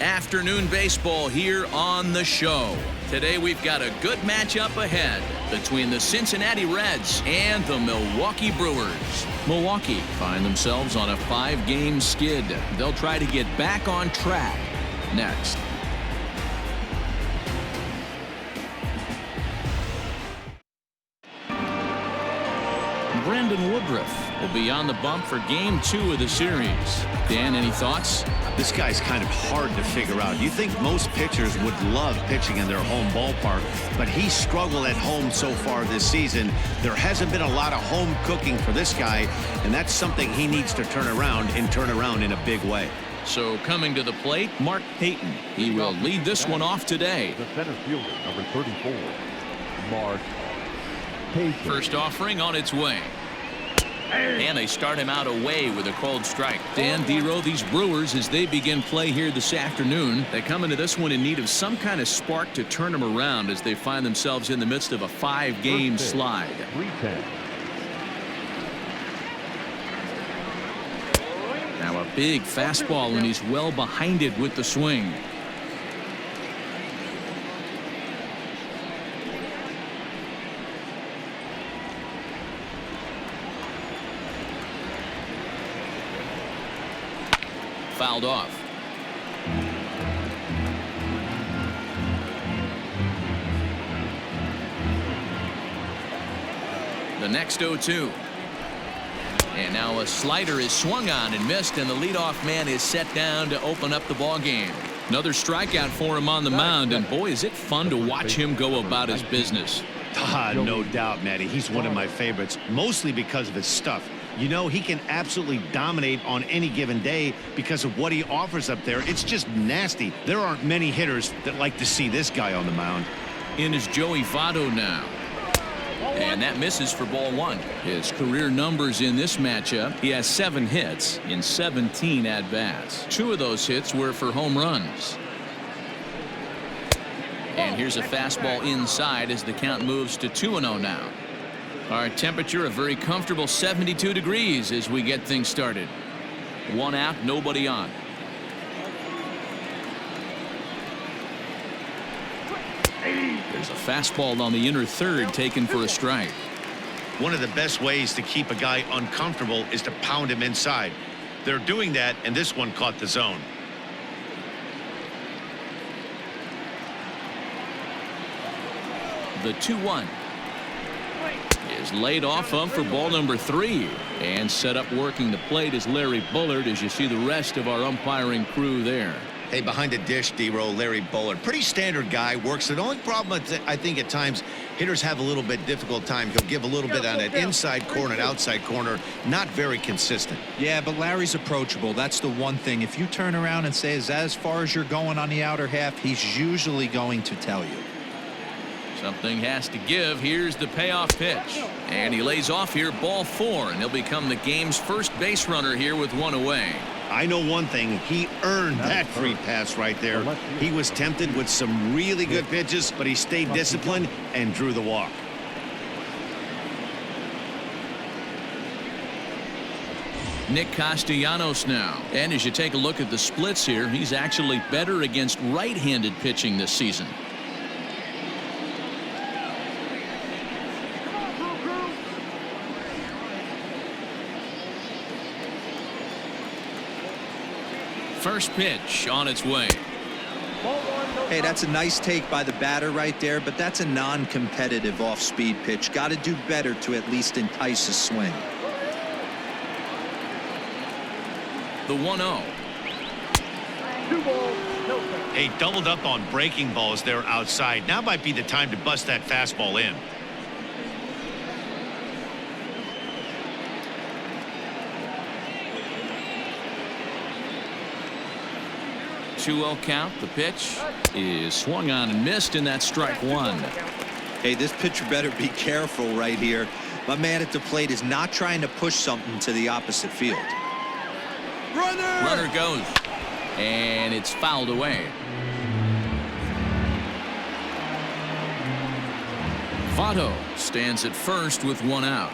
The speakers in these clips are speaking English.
Afternoon baseball here on the show. Today we've got a good matchup ahead between the Cincinnati Reds and the Milwaukee Brewers. Milwaukee find themselves on a 5-game skid. They'll try to get back on track next. Brandon Woodruff will be on the bump for Game 2 of the series. Dan, any thoughts? This guy's kind of hard to figure out. You think most pitchers would love pitching in their home ballpark, but he struggled at home so far this season. There hasn't been a lot of home cooking for this guy, and that's something he needs to turn around in a big way. So coming to the plate, Mark Payton. He will lead this one off today. The center fielder, number 34, Mark Payton. First offering on its way. And they start him out away with a cold strike. Dan, D-Row, these Brewers, as they begin play here this afternoon, they come into this one in need of some kind of spark to turn them around as they find themselves in the midst of a 5-game slide. 310. Now a big fastball, and he's well behind it with the swing. Fouled off. The next 0-2. And now a slider is swung on and missed, and the leadoff man is set down to open up the ball game. Another strikeout for him on the mound, and boy, is it fun to watch him go about his business. No doubt, Matty. He's one of my favorites, mostly because of his stuff. You know, he can absolutely dominate on any given day because of what he offers up there. It's just nasty. There aren't many hitters that like to see this guy on the mound. In is Joey Votto now. And that misses for ball 1. His career numbers in this matchup, he has 7 hits in 17 at-bats. 2 of those hits were for home runs. And here's a fastball inside as the count moves to 2-0 now. Our temperature a very comfortable 72 degrees as we get things started. 1 out, nobody on. There's a fastball on the inner third taken for a strike. One of the best ways to keep a guy uncomfortable is to pound him inside. They're doing that, and this one caught the zone. The 2-1 is laid off of for ball number 3, and set up working the plate is Larry Bullard, as you see the rest of our umpiring crew there. Hey, behind the dish, D-Row, Larry Bullard. Pretty standard guy, works. The only problem I think at times hitters have a little bit difficult time. He'll give a little bit on that inside corner and outside corner. Not very consistent. Yeah, but Larry's approachable. That's the one thing. If you turn around and say, is that as far as you're going on the outer half, he's usually going to tell you. Something has to give. Here's the payoff pitch. And he lays off here, ball 4, and he'll become the game's first base runner here with 1 away. I know one thing. He earned that free pass right there. He was tempted with some really good pitches, but he stayed disciplined and drew the walk. Nick Castellanos now. And as you take a look at the splits here, he's actually better against right-handed pitching this season. First pitch on its way. Hey, that's a nice take by the batter right there, but that's a non-competitive off-speed pitch. Got to do better to at least entice a swing. The 1-0. Hey, doubled up on breaking balls there outside. Now might be the time to bust that fastball in. 2-0 count. The pitch is swung on and missed, and that's strike 1. Hey, this pitcher better be careful right here. My man at the plate is not trying to push something to the opposite field. Runner goes, and it's fouled away. Votto stands at first with 1 out.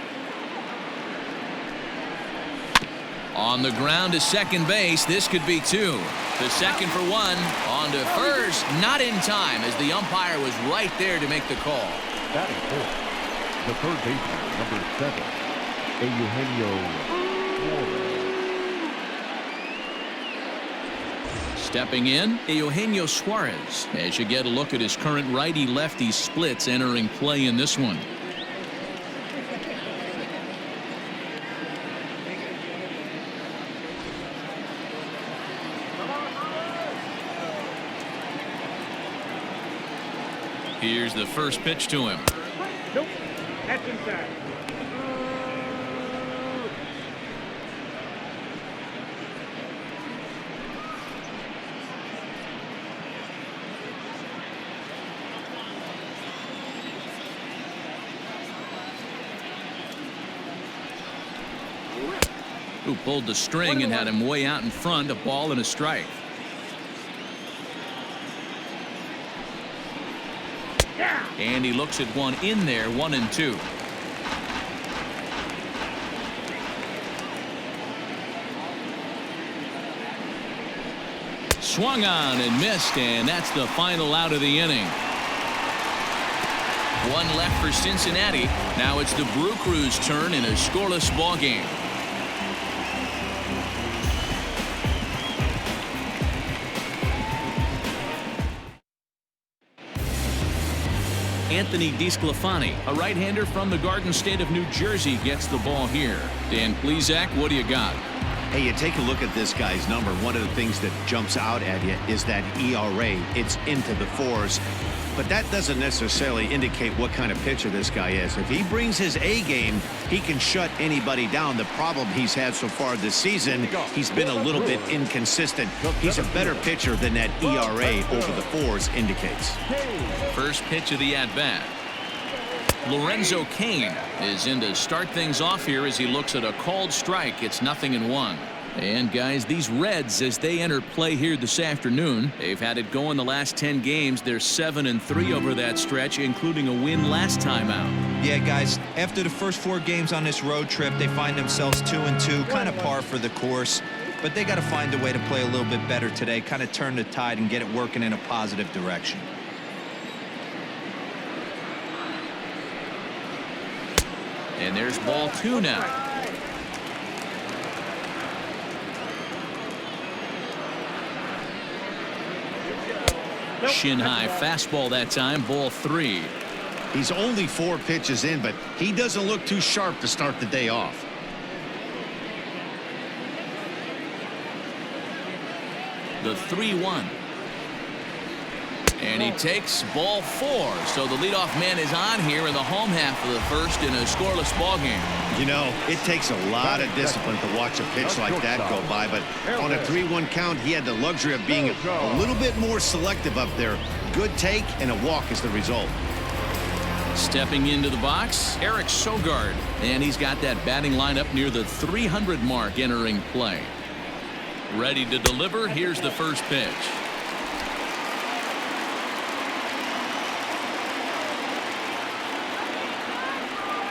On the ground to second base. This could be 2. The second for one. On to first. Not in time as the umpire was right there to make the call. Batting fourth, the third baseman, number 7, Eugenio Suarez. Stepping in, Eugenio Suarez, as you get a look at his current righty-lefty splits entering play in this one. Here's the first pitch to him. Nope, that's inside. Who pulled the string and had him way out in front, a ball and a strike. And he looks at one in there, 1-2. Swung on and missed, and that's the final out of the inning. One left for Cincinnati. Now it's the Brew Crew's turn in a scoreless ball game. Anthony DeSclafani, a right-hander from the Garden State of New Jersey, gets the ball here. Dan Plesac, what do you got? Hey, you take a look at this guy's number. One of the things that jumps out at you is that ERA. It's into the 4s. But that doesn't necessarily indicate what kind of pitcher this guy is. If he brings his A game, he can shut anybody down. The problem he's had so far this season, he's been a little bit inconsistent. He's a better pitcher than that ERA over the 4s indicates. First pitch of the at-bat. Lorenzo Cain is in to start things off here as he looks at a called strike. It's 0-1. And guys, these Reds, as they enter play here this afternoon, they've had it going the last 10 games. They're 7-3 over that stretch, including a win last time out. Yeah, guys, after the first 4 games on this road trip, they find themselves 2-2, kind of par for the course. But they got to find a way to play a little bit better today, kind of turn the tide and get it working in a positive direction. And there's ball 2 now. Shin high fastball that time, ball 3. He's only 4 pitches in, but he doesn't look too sharp to start the day off. The 3-1. And he takes ball 4. So the leadoff man is on here in the home half of the first in a scoreless ball game. You know, it takes a lot of discipline to watch a pitch like that go by, but on a 3-1 count, he had the luxury of being a little bit more selective up there. Good take and a walk is the result. Stepping into the box, Eric Sogard, and he's got that batting lineup near the 300 mark entering play. Ready to deliver. Here's the first pitch.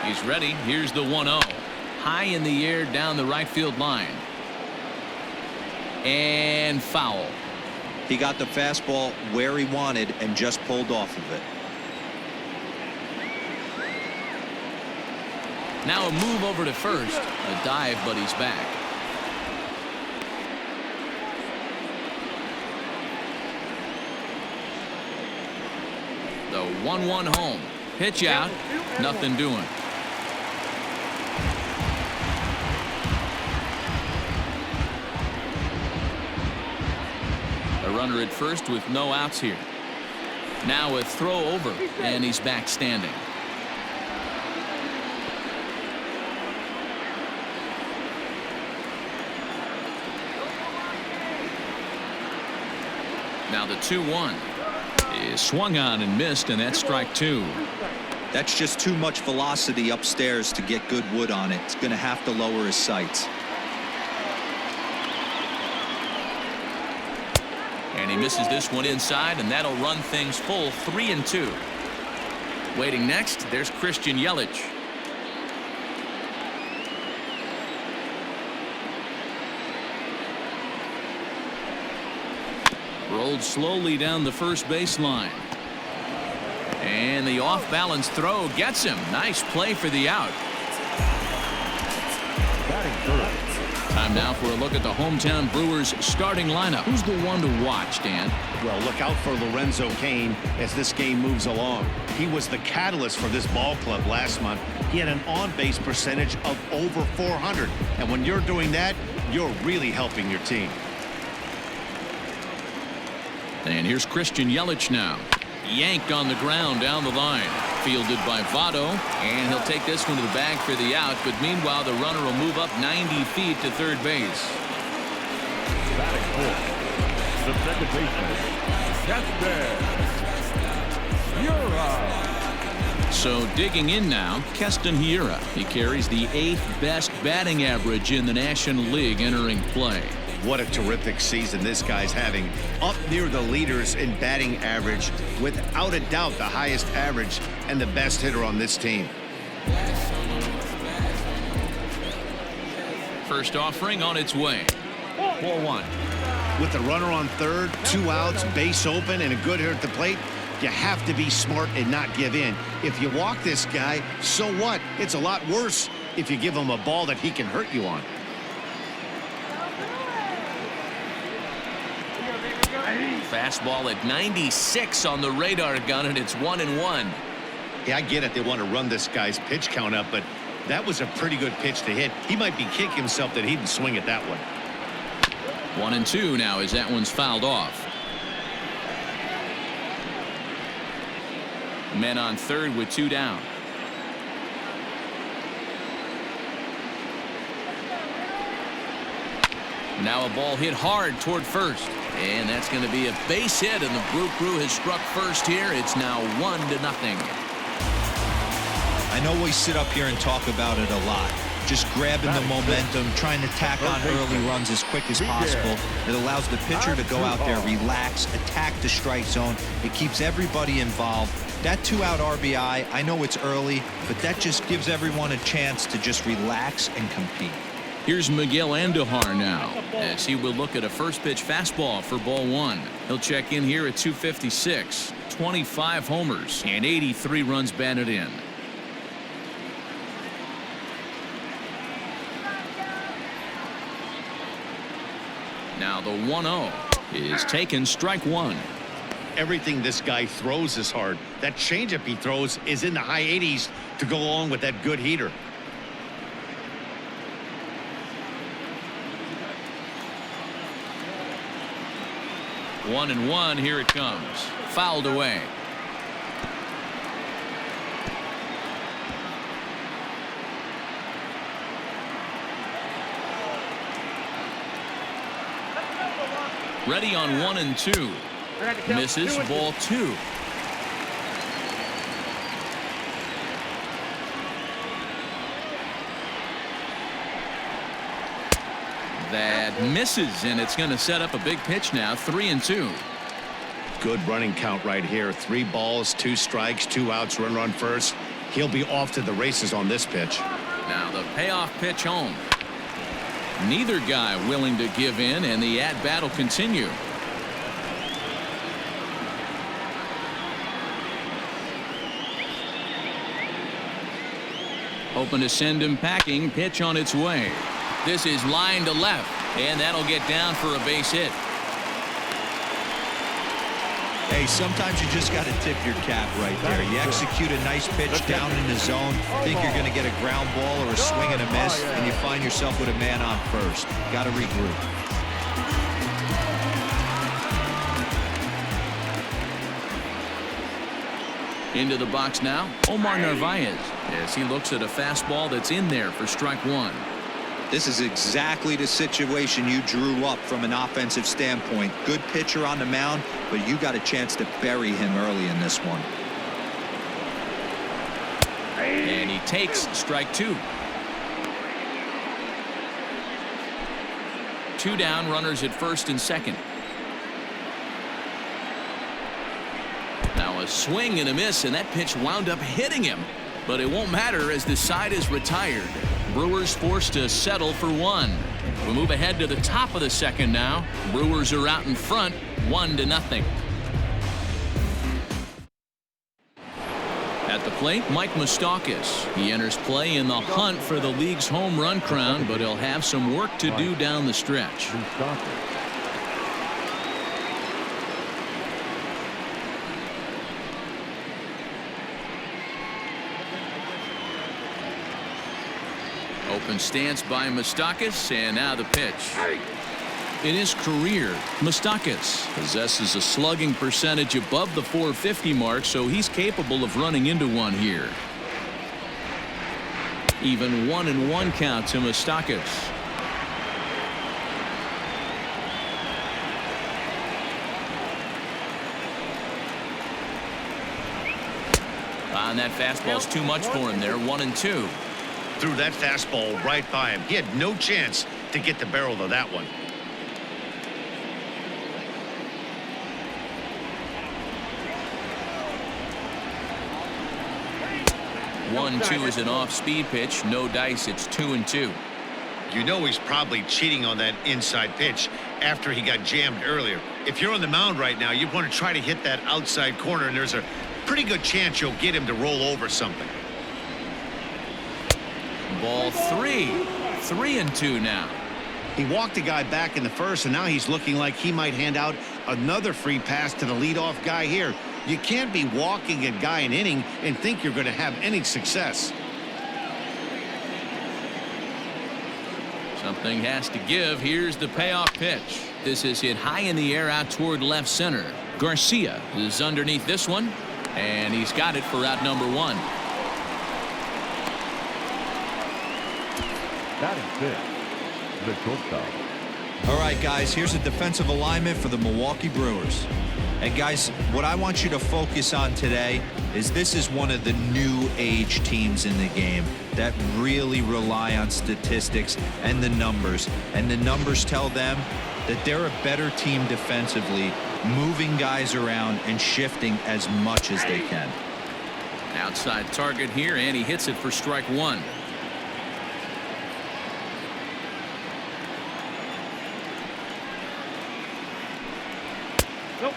He's ready. Here's the 1-0. High in the air down the right field line. And foul. He got the fastball where he wanted and just pulled off of it. Now a move over to first. A dive, but he's back. The 1-1 home. Pitch out. Nothing doing. A runner at first with no outs here. Now a throw over, and he's back standing. Now the 2-1 is swung on and missed, and that's strike 2. That's just too much velocity upstairs to get good wood on it. It's going to have to lower his sights. And he misses this one inside, and that'll run things full 3-2. Waiting next, there's Christian Yelich. Rolled slowly down the first baseline. And the off-balance throw gets him. Nice play for the out. Batting first. Time now for a look at the hometown Brewers starting lineup. Who's the one to watch, Dan? Well, look out for Lorenzo Cain as this game moves along. He was the catalyst for this ball club last month. He had an on-base percentage of over 400. And when you're doing that, you're really helping your team. And here's Christian Yelich now. Yanked on the ground down the line. Fielded by Votto. And he'll take this one to the bag for the out. But meanwhile, the runner will move up 90 feet to third base. Batting fourth. The second baseman. Keston Hiura. So digging in now, Keston Hiura. He carries the 8th best batting average in the National League entering play. What a terrific season this guy's having. Up near the leaders in batting average, without a doubt the highest average and the best hitter on this team. First offering on its way. 4-1. With the runner on third, 2 outs, base open, and a good hitter at the plate, you have to be smart and not give in. If you walk this guy, so what? It's a lot worse if you give him a ball that he can hurt you on. Fastball at 96 on the radar gun, and it's 1-1. Yeah, I get it. They want to run this guy's pitch count up, but that was a pretty good pitch to hit. He might be kicking himself that he didn't swing at that one. 1-2 now as that one's fouled off. Men on third with 2 down. Now a ball hit hard toward first. And that's going to be a base hit, and the Brew Crew has struck first here. It's now 1-0. I know we sit up here and talk about it a lot. Just grabbing the momentum, trying to tack on early runs as quick as possible. It allows the pitcher to go out there, relax, attack the strike zone. It keeps everybody involved. That 2-out RBI, I know it's early, but that just gives everyone a chance to just relax and compete. Here's Miguel Andujar now, as he will look at a first pitch fastball for ball 1. He'll check in here at 256, 25 homers, and 83 runs batted in. Now the 1-0 is taken, strike 1. Everything this guy throws is hard. That changeup he throws is in the high 80s to go along with that good heater. 1-1, here it comes. Fouled away. Ready on 1-2. Misses, ball 2. That misses, and it's going to set up a big pitch now. 3-2. Good running count right here. 3 balls, 2 strikes, 2 outs, runner on first. He'll be off to the races on this pitch. Now the payoff pitch home. Neither guy willing to give in, and the at-bat will continue. Hoping to send him packing. Pitch on its way. This is line to left, and that'll get down for a base hit. Hey, sometimes you just got to tip your cap right there. You execute a nice pitch down in the zone, think you're going to get a ground ball or a swing and a miss, and you find yourself with a man on first. Got to regroup. Into the box now, Omar Narvaez, as he looks at a fastball that's in there for strike 1. This is exactly the situation you drew up from an offensive standpoint. Good pitcher on the mound, but you got a chance to bury him early in this one. And he takes strike 2. 2 down, runners at first and second. Now a swing and a miss, and that pitch wound up hitting him. But it won't matter as the side is retired. Brewers forced to settle for 1. We move ahead to the top of the second now. Brewers are out in front, 1-0. At the plate, Mike Moustakas. He enters play in the hunt for the league's home run crown, but he'll have some work to do down the stretch. Open stance by Moustakas, and now the pitch. In his career, Moustakas possesses a slugging percentage above the .450 mark, so he's capable of running into one here. Even 1-1 count to Moustakas. And that fastball's too much for him there. 1-2. Threw that fastball right by him. He had no chance to get the barrel of that one. 1-2 is an off-speed pitch. No dice. It's 2-2. You know he's probably cheating on that inside pitch after he got jammed earlier. If you're on the mound right now, you want to try to hit that outside corner, and there's a pretty good chance you'll get him to roll over something. Ball 3. 3-2 now. He walked a guy back in the first, and now he's looking like he might hand out another free pass to the leadoff guy here. You can't be walking a guy an inning and think you're going to have any success. Something has to give. Here's the payoff pitch. This is hit high in the air out toward left center. Garcia is underneath this one, and he's got it for out number 1. Batting fifth, the shortstop. All right, guys, here's a defensive alignment for the Milwaukee Brewers. And guys, what I want you to focus on today is this is one of the new age teams in the game that really rely on statistics and the numbers. And the numbers tell them that they're a better team defensively, moving guys around and shifting as much as they can. Outside target here, and he hits it for strike 1.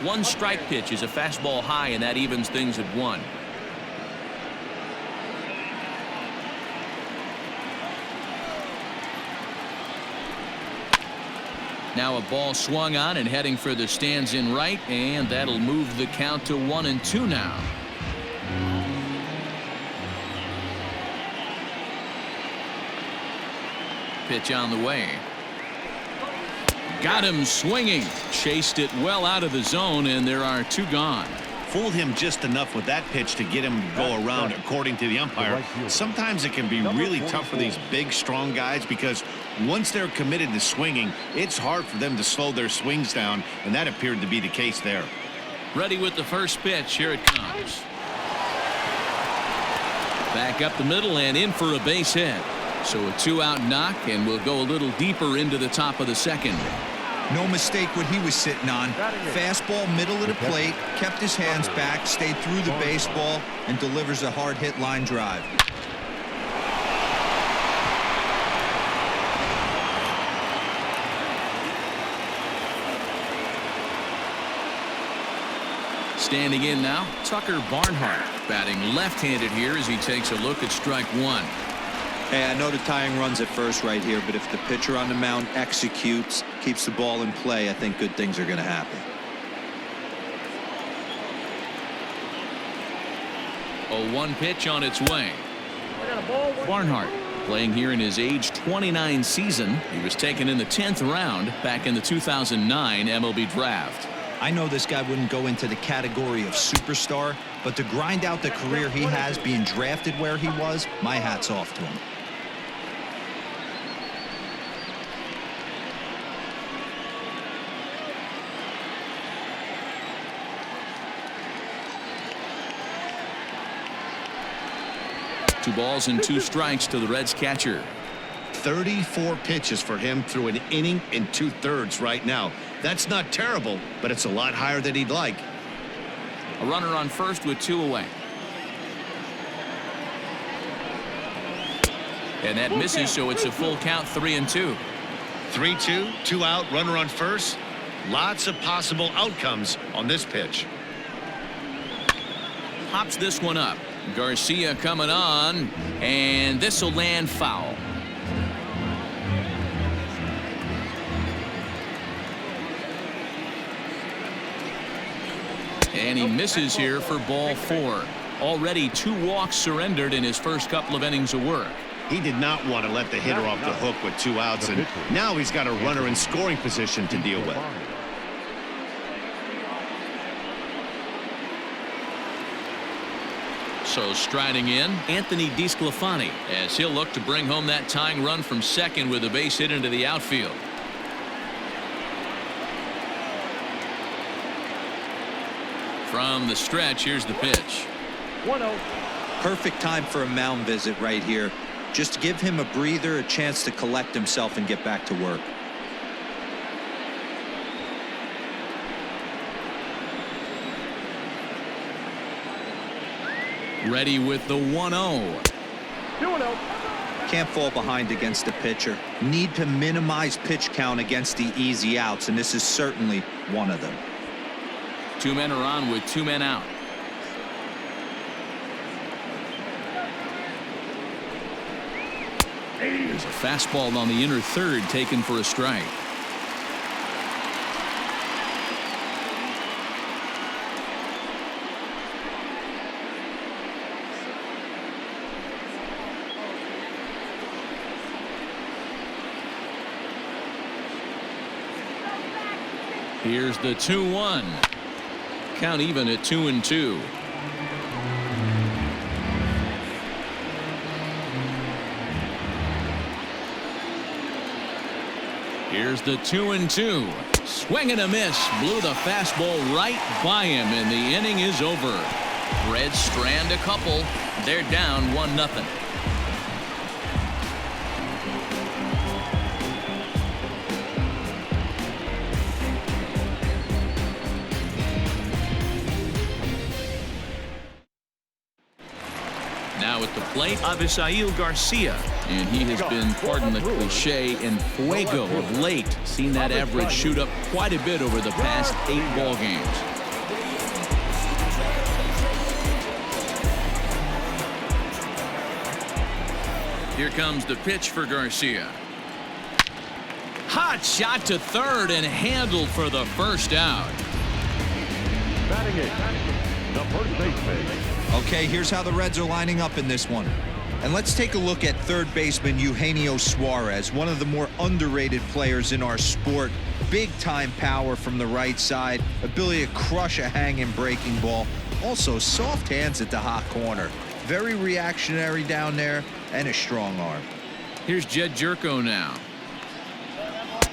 One strike pitch is a fastball high, and that evens things at 1. Now a ball swung on and heading for the stands in right, and that'll move the count to 1-2 now. Pitch on the way. Got him swinging. Chased it well out of the zone, and there are 2 gone. Fooled him just enough with that pitch to get him to go around, according to the umpire. Sometimes it can be really tough for these big, strong guys because once they're committed to swinging, it's hard for them to slow their swings down, and that appeared to be the case there. Ready with the first pitch. Here it comes. Back up the middle and in for a base hit. So a 2-out knock, and we'll go a little deeper into the top of the second. No mistake what he was sitting on. Fastball middle of the plate, kept his hands back, stayed through the baseball, and delivers a hard hit line drive. Standing in now, Tucker Barnhart, batting left-handed here as he takes a look at strike 1. Hey, I know the tying run's at first right here, but if the pitcher on the mound executes, keeps the ball in play, I think good things are going to happen. A 1 pitch on its way. Barnhart playing here in his age 29 season. He was taken in the 10th round back in the 2009 MLB draft. I know this guy wouldn't go into the category of superstar, but to grind out the career he has being drafted where he was, my hat's off to him. Two balls and 2 strikes to the Reds catcher. 34 pitches for him through an inning and 2/3 right now. That's not terrible, but it's a lot higher than he'd like. A runner on first with 2 away. And that misses, so it's a full count, 3-2. 3-2, 2 out, runner on first. Lots of possible outcomes on this pitch. Pops this one up. Garcia coming on, and this will land foul. And he misses here for ball 4. Already 2 walks surrendered in his first couple of innings of work. He did not want to let the hitter off the hook with 2 outs, and now he's got a runner in scoring position to deal with. So striding in, Anthony DeSclafani, as he'll look to bring home that tying run from second with a base hit into the outfield. From the stretch, here's the pitch. 1-0. Perfect time for a mound visit right here. Just give him a breather, a chance to collect himself and get back to work. Ready with the 1-0. 2-0. Can't fall behind against the pitcher. Need to minimize pitch count against the easy outs, and this is certainly one of them. 2 men are on with 2 men out. There's a fastball on the inner third taken for a strike. Here's the 2-1. Count even at 2-2. Here's the 2-2. Swing and a miss. Blew the fastball right by him, and the inning is over. Reds strand a couple. They're down 1-0. Now at the plate, Avisail Garcia. And he has been, pardon the cliche, en fuego of late. Seen that average shoot up quite a bit over the past 8 ball games. Here comes the pitch for Garcia. Hot shot to third and handled for the first out. Batting it, the first baseman. Okay, here's how the Reds are lining up in this one. And let's take a look at third baseman Eugenio Suarez, one of the more underrated players in our sport. Big-time power from the right side, ability to crush a hanging breaking ball. Also, soft hands at the hot corner. Very reactionary down there, and a strong arm. Here's Jed Jerko now.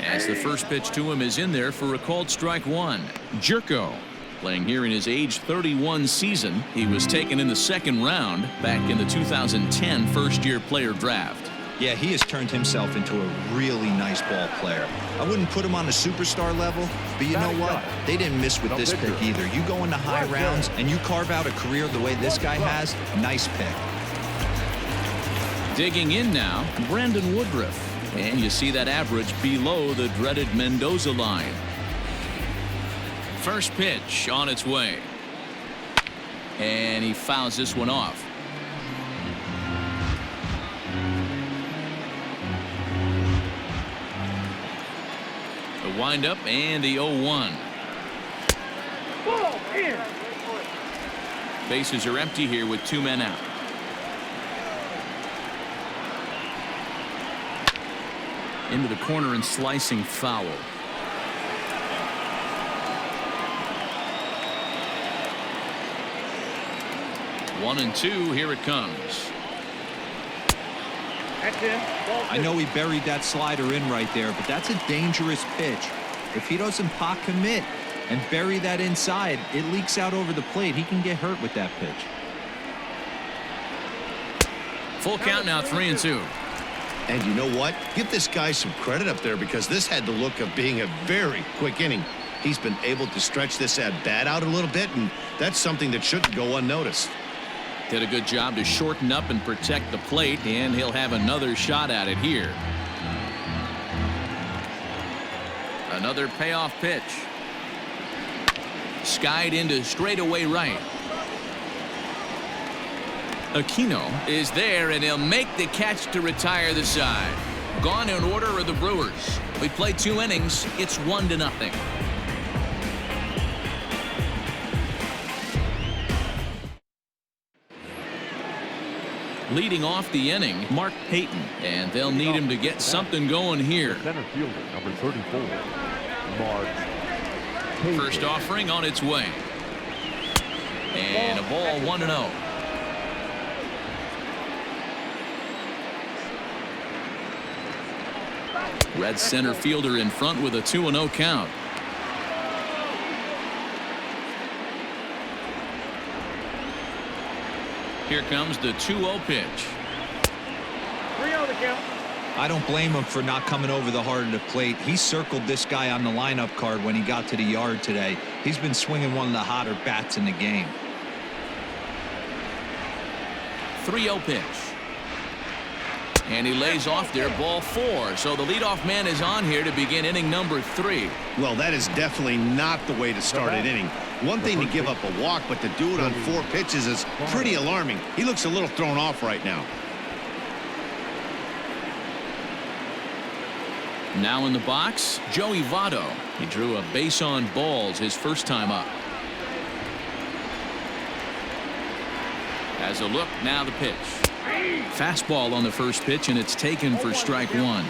As the first pitch to him is in there for a called strike 1. Jerko, playing here in his age 31 season. He was taken in the 2nd round back in the 2010 first-year player draft. Yeah, he has turned himself into a really nice ball player. I wouldn't put him on a superstar level, but you know what? They didn't miss with this pick either. You go into high rounds and you carve out a career the way this guy has, nice pick. Digging in now, Brandon Woodruff. And you see that average below the dreaded Mendoza line. First pitch on its way. And he fouls this one off. The windup and the 0-1. Ball in. Bases are empty here with 2 men out. Into the corner and slicing foul. One and 2, here it comes. That's in. Ball 2. I know he buried that slider in right there, but that's a dangerous pitch. If he doesn't pot commit and bury that inside, it leaks out over the plate. He can get hurt with that pitch. Full count now, 3-2. And you know what? Give this guy some credit up there, because this had the look of being a very quick inning. He's been able to stretch this at bat out a little bit, and that's something that shouldn't go unnoticed. Did a good job to shorten up and protect the plate, and he'll have another shot at it here. Another payoff pitch. Skied into straightaway right. Aquino is there, and he'll make the catch to retire the side. Gone in order are the Brewers. We played 2 innings. It's 1-0. Leading off the inning, Mark Payton, and they'll need him to get something going here. Center fielder, number 34, Mark Payton. First offering on its way. And a ball 1-0. Red center fielder in front with a 2-0 count. Here comes the 2-0 pitch. 3-0 the count. I don't blame him for not coming over the heart of the plate. He circled this guy on the lineup card when he got to the yard today. He's been swinging one of the hotter bats in the game. 3-0 pitch. And he lays off there, ball 4. So the leadoff man is on here to begin inning number 3. Well, that is definitely not the way to start an inning. One thing to give up a walk, but to do it on 4 pitches is pretty alarming. He looks a little thrown off right now. Now in the box, Joey Votto. He drew a base on balls his first time up. As a look, now the pitch. Fastball on the first pitch, and it's taken for strike 1.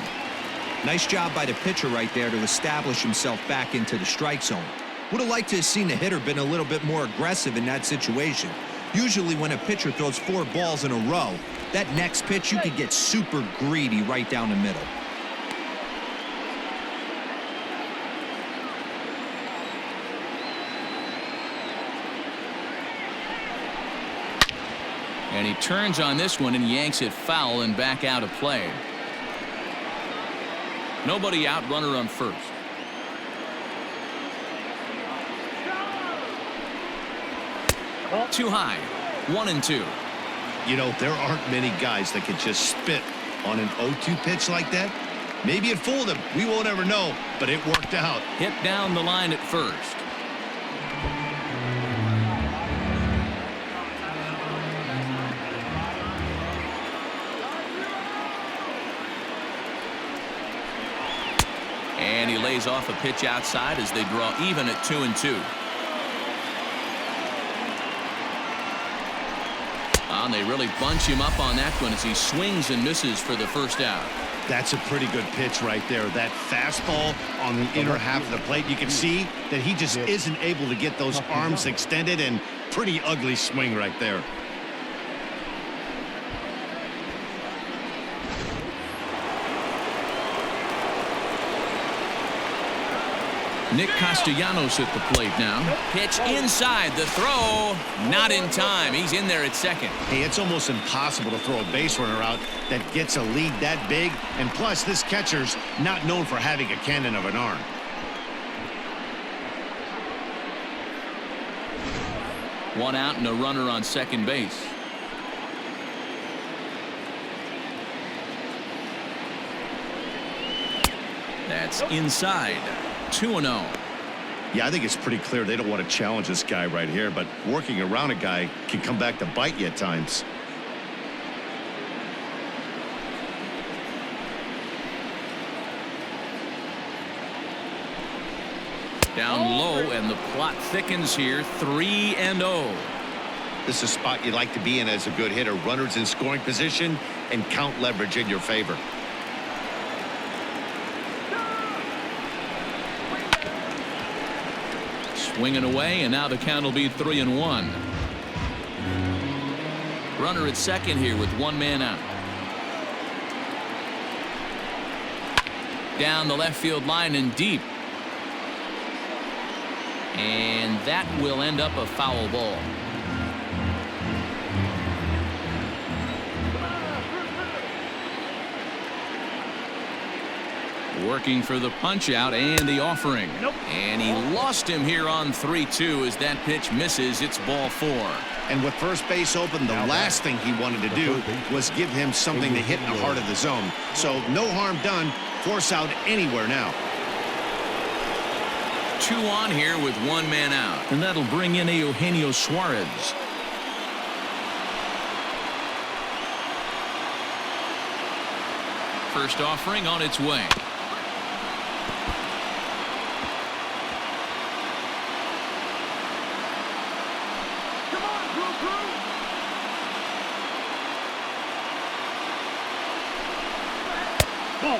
Nice job by the pitcher right there to establish himself back into the strike zone. Would have liked to have seen the hitter been a little bit more aggressive in that situation. Usually when a pitcher throws 4 balls in a row, that next pitch you could get super greedy right down the middle. And he turns on this one and yanks it foul and back out of play. Nobody out, runner on first. Too high. 1-2. You know, there aren't many guys that can just spit on an 0-2 pitch like that. Maybe it fooled him. We won't ever know, but it worked out. Hit down the line at first. And he lays off a pitch outside as they draw even at 2-2. And they really bunch him up on that one as he swings and misses for the first out. That's a pretty good pitch right there. That fastball on the inner half of the plate. You can see that he just isn't able to get those arms extended, and pretty ugly swing right there. Nick Castellanos at the plate now. Pitch inside, the throw not in time. He's in there at second. Hey, it's almost impossible to throw a base runner out that gets a lead that big, and plus this catcher's not known for having a cannon of an arm. One out and a runner on second base. That's inside. 2-0. Yeah, I think it's pretty clear they don't want to challenge this guy right here, but working around a guy can come back to bite you at times. Down low, and the plot thickens here. 3-0. This is a spot you'd like to be in as a good hitter. Runners in scoring position and count leverage in your favor. Swinging away, and now the count will be 3-1. Runner at second here with 1 man out. Down the left field line and deep. And that will end up a foul ball. Working for the punch out and the offering. And he lost him here on 3-2 as that pitch misses. It's ball 4. And with first base open, the last thing he wanted to do was give him something to hit in the heart of the zone. So no harm done. Force out anywhere now. 2 on here with 1 man out. And that'll bring in Eugenio Suarez. First offering on its way. Come on, Drew. Ball.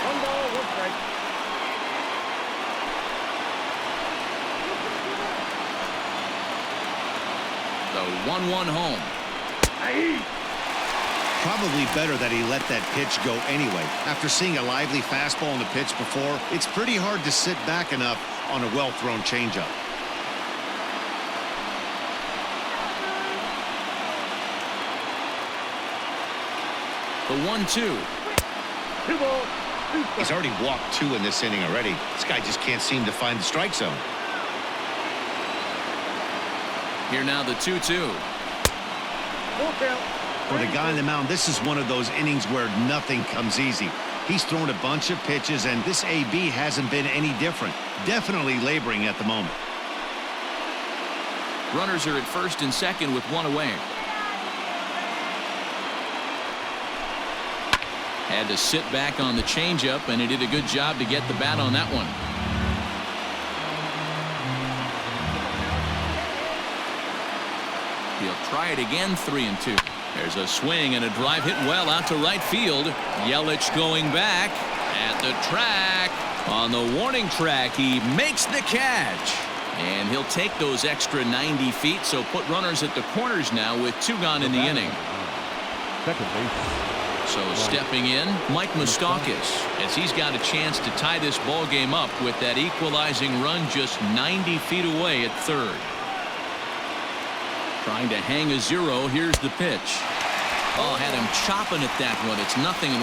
1 ball, 1 strike. The 1-1 home. Aye. Probably better that he let that pitch go anyway. After seeing a lively fastball on the pitch before, it's pretty hard to sit back enough on a well-thrown changeup. The 1-2. 2 balls, 2 strikes. He's already walked 2 in this inning already. This guy just can't seem to find the strike zone. Here now the 2-2. Full count. For the guy on the mound, this is one of those innings where nothing comes easy. He's thrown a bunch of pitches, and this AB hasn't been any different. Definitely laboring at the moment. Runners are at first and second with 1 away. Had to sit back on the changeup, and he did a good job to get the bat on that one. He'll try it again, 3-2. There's a swing and a drive hit well out to right field. Yelich going back at the track. On the warning track, he makes the catch. And he'll take those extra 90 feet, so put runners at the corners now with 2 gone in the inning. Second base. So stepping in, Mike Moustakas, as he's got a chance to tie this ball game up with that equalizing run just 90 feet away at third. Trying to hang a 0. Here's the pitch. Oh, had him chopping at that one. It's 0-1.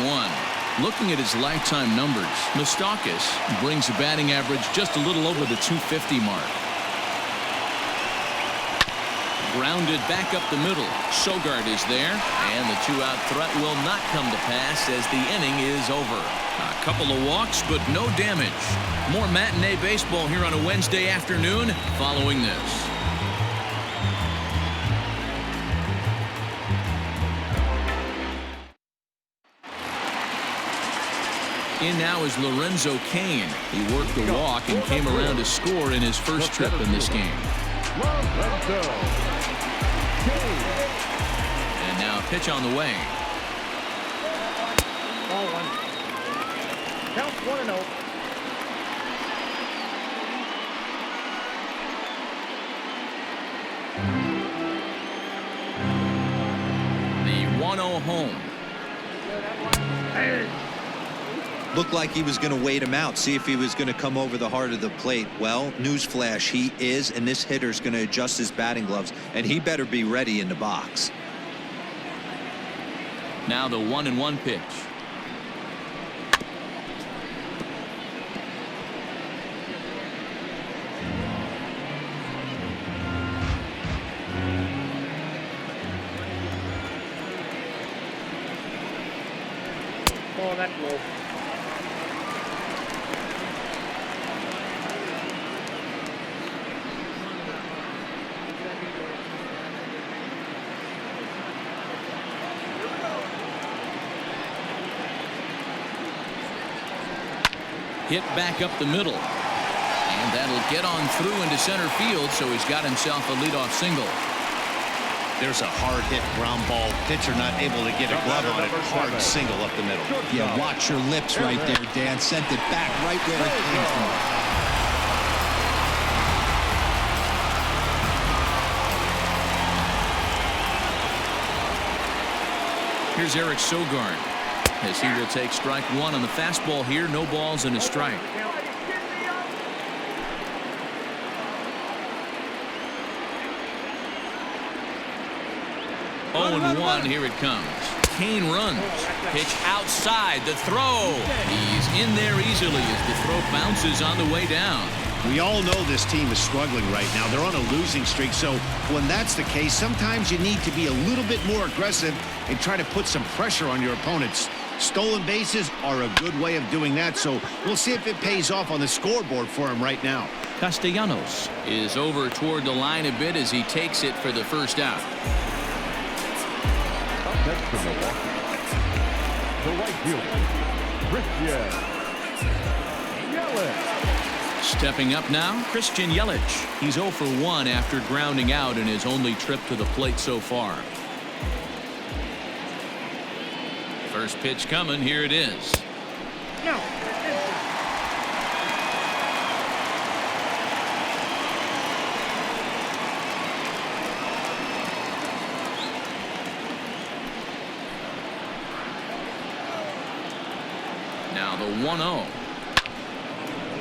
Looking at his lifetime numbers, Moustakas brings a batting average just a little over the 250 mark. Grounded back up the middle. Sogard is there, and the 2-out threat will not come to pass as the inning is over. A couple of walks, but no damage. More matinee baseball here on a Wednesday afternoon following this. In now is Lorenzo Cain. He worked the walk and came around to score in his first trip in this game. And now a pitch on the way. Ball 1. Count 1-0. The 1-0 home. Looked like he was going to wait him out, see if he was going to come over the heart of the plate. Well, newsflash, he is, and this hitter's going to adjust his batting gloves, and he better be ready in the box. Now the 1-1 pitch. Ball, that's low. Hit back up the middle. And that'll get on through into center field, so he's got himself a leadoff single. There's a hard hit ground ball. Pitcher not able to get a glove on it. Hard single up the middle. Yeah, watch your lips right there, Dan. Sent it back right where it came from. Here's Eric Sogard, as he will take strike 1 on the fastball here. No balls and a strike. 0-1. Here it comes. Cain runs. Pitch outside. The throw. He's in there easily as the throw bounces on the way down. We all know this team is struggling right now. They're on a losing streak, so when that's the case, sometimes you need to be a little bit more aggressive and try to put some pressure on your opponents. Stolen bases are a good way of doing that, so we'll see if it pays off on the scoreboard for him right now. Castellanos is over toward the line a bit as he takes it for the first out. Up next for Milwaukee, the right fielder, Christian Yelich. Stepping up now, Christian Yelich. He's 0 for 1 after grounding out in his only trip to the plate so far. First pitch coming. Here it is. No. Now the 1-0.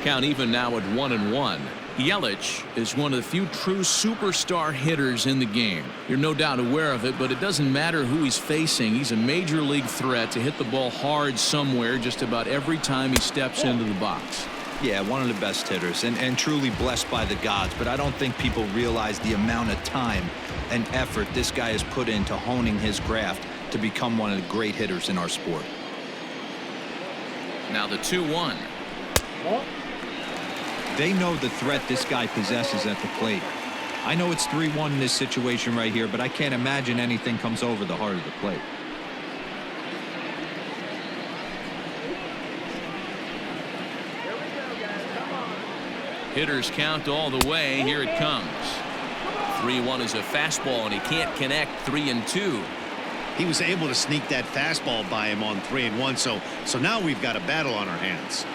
Count even now at 1-1. Yelich is one of the few true superstar hitters in the game. You're no doubt aware of it, but it doesn't matter who he's facing. He's a major league threat to hit the ball hard somewhere just about every time he steps into the box. Yeah, one of the best hitters and truly blessed by the gods, but I don't think people realize the amount of time and effort this guy has put into honing his craft to become one of the great hitters in our sport. Now the 2-1. They know the threat this guy possesses at the plate. I know it's 3-1 in this situation right here, but I can't imagine anything comes over the heart of the plate. Hitters count all the way. Here it comes. 3-1 is a fastball, and he can't connect. 3-2. He was able to sneak that fastball by him on 3-1, so now we've got a battle on our hands.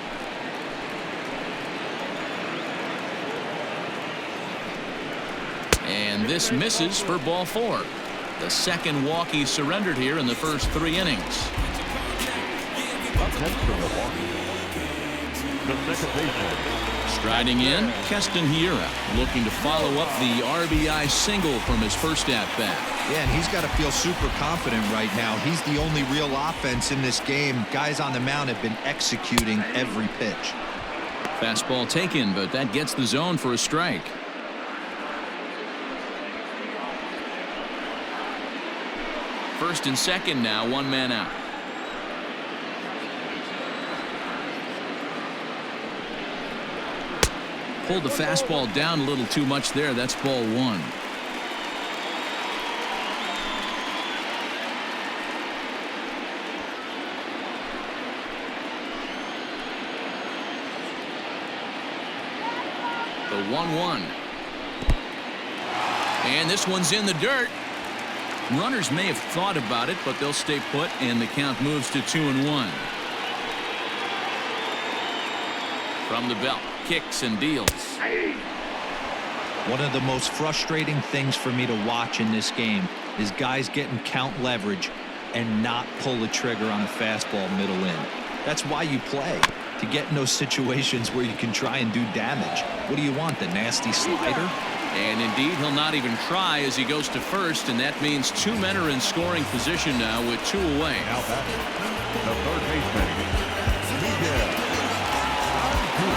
And this misses for ball 4. The second walk he surrendered here in the first 3 innings. Up next for Milwaukee, the second baseman. Striding in, Keston Hiura looking to follow up the RBI single from his first at-bat. Yeah, and he's got to feel super confident right now. He's the only real offense in this game. Guys on the mound have been executing every pitch. Fastball taken, but that gets the zone for a strike. First and second now, 1 man out. Pulled the fastball down a little too much there. That's ball 1. The 1-1. And this one's in the dirt. Runners may have thought about it, but they'll stay put, and the count moves to 2-1. From the belt, kicks and deals. One of the most frustrating things for me to watch in this game is guys getting count leverage and not pull the trigger on a fastball middle in. That's why you play, to get in those situations where you can try and do damage. What do you want, the nasty slider? And indeed, he'll not even try as he goes to first, and that means 2 men are in scoring position now with 2 away. Now batting, the third baseman, Miguel.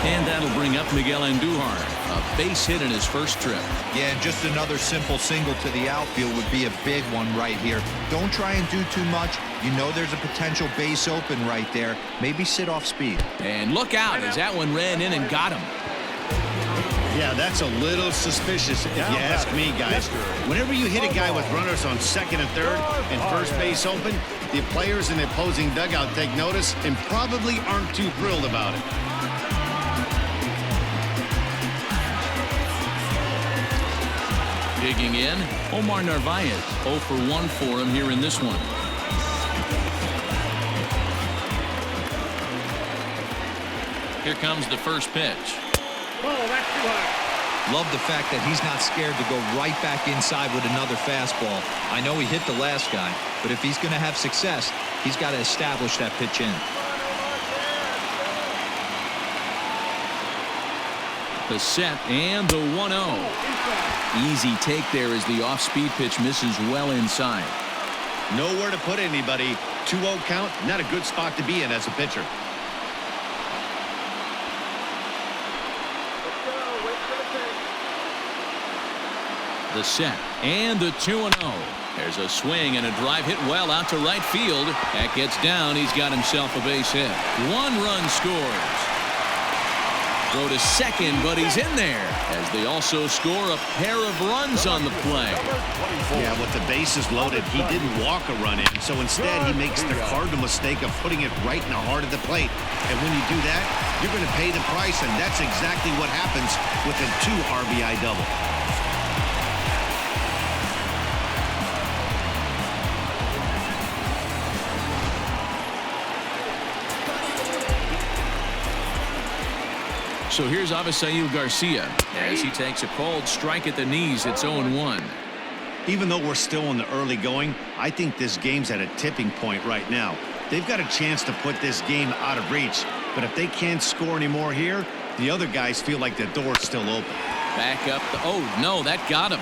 And that'll bring up Miguel Andujar, a base hit in his first trip. Yeah, and just another simple single to the outfield would be a big one right here. Don't try and do too much. You know there's a potential base open right there. Maybe sit off speed. And look out as that one ran in and got him. Yeah, that's a little suspicious if you ask me, guys. Whenever you hit a guy with runners on second and third and first base open, the players in the opposing dugout take notice and probably aren't too thrilled about it. Digging in, Omar Narvaez, 0 for 1 for him here in this one. Here comes the first pitch. Oh, that's too high. Love the fact that he's not scared to go right back inside with another fastball. I know he hit the last guy, but if he's going to have success, he's got to establish that pitch in. The set and the 1-0. Easy take there as the off-speed pitch misses well inside. Nowhere to put anybody. 2-0 count, not a good spot to be in as a pitcher. The set and the 2-0. There's a swing and a drive hit well out to right field. That gets down. He's got himself a base hit. 1 run scores. Throw to second, but he's in there as they also score a pair of runs on the play. Yeah, with the bases loaded, he didn't walk a run in, so instead he makes the cardinal mistake of putting it right in the heart of the plate. And when you do that, you're going to pay the price, and that's exactly what happens with a 2 RBI double. So here's Avisail Garcia as he takes a cold strike at the knees. It's 0-1. Even though we're still in the early going, I think this game's at a tipping point right now. They've got a chance to put this game out of reach, but if they can't score anymore here, the other guys feel like the door's still open. Back up. Oh, no, that got him.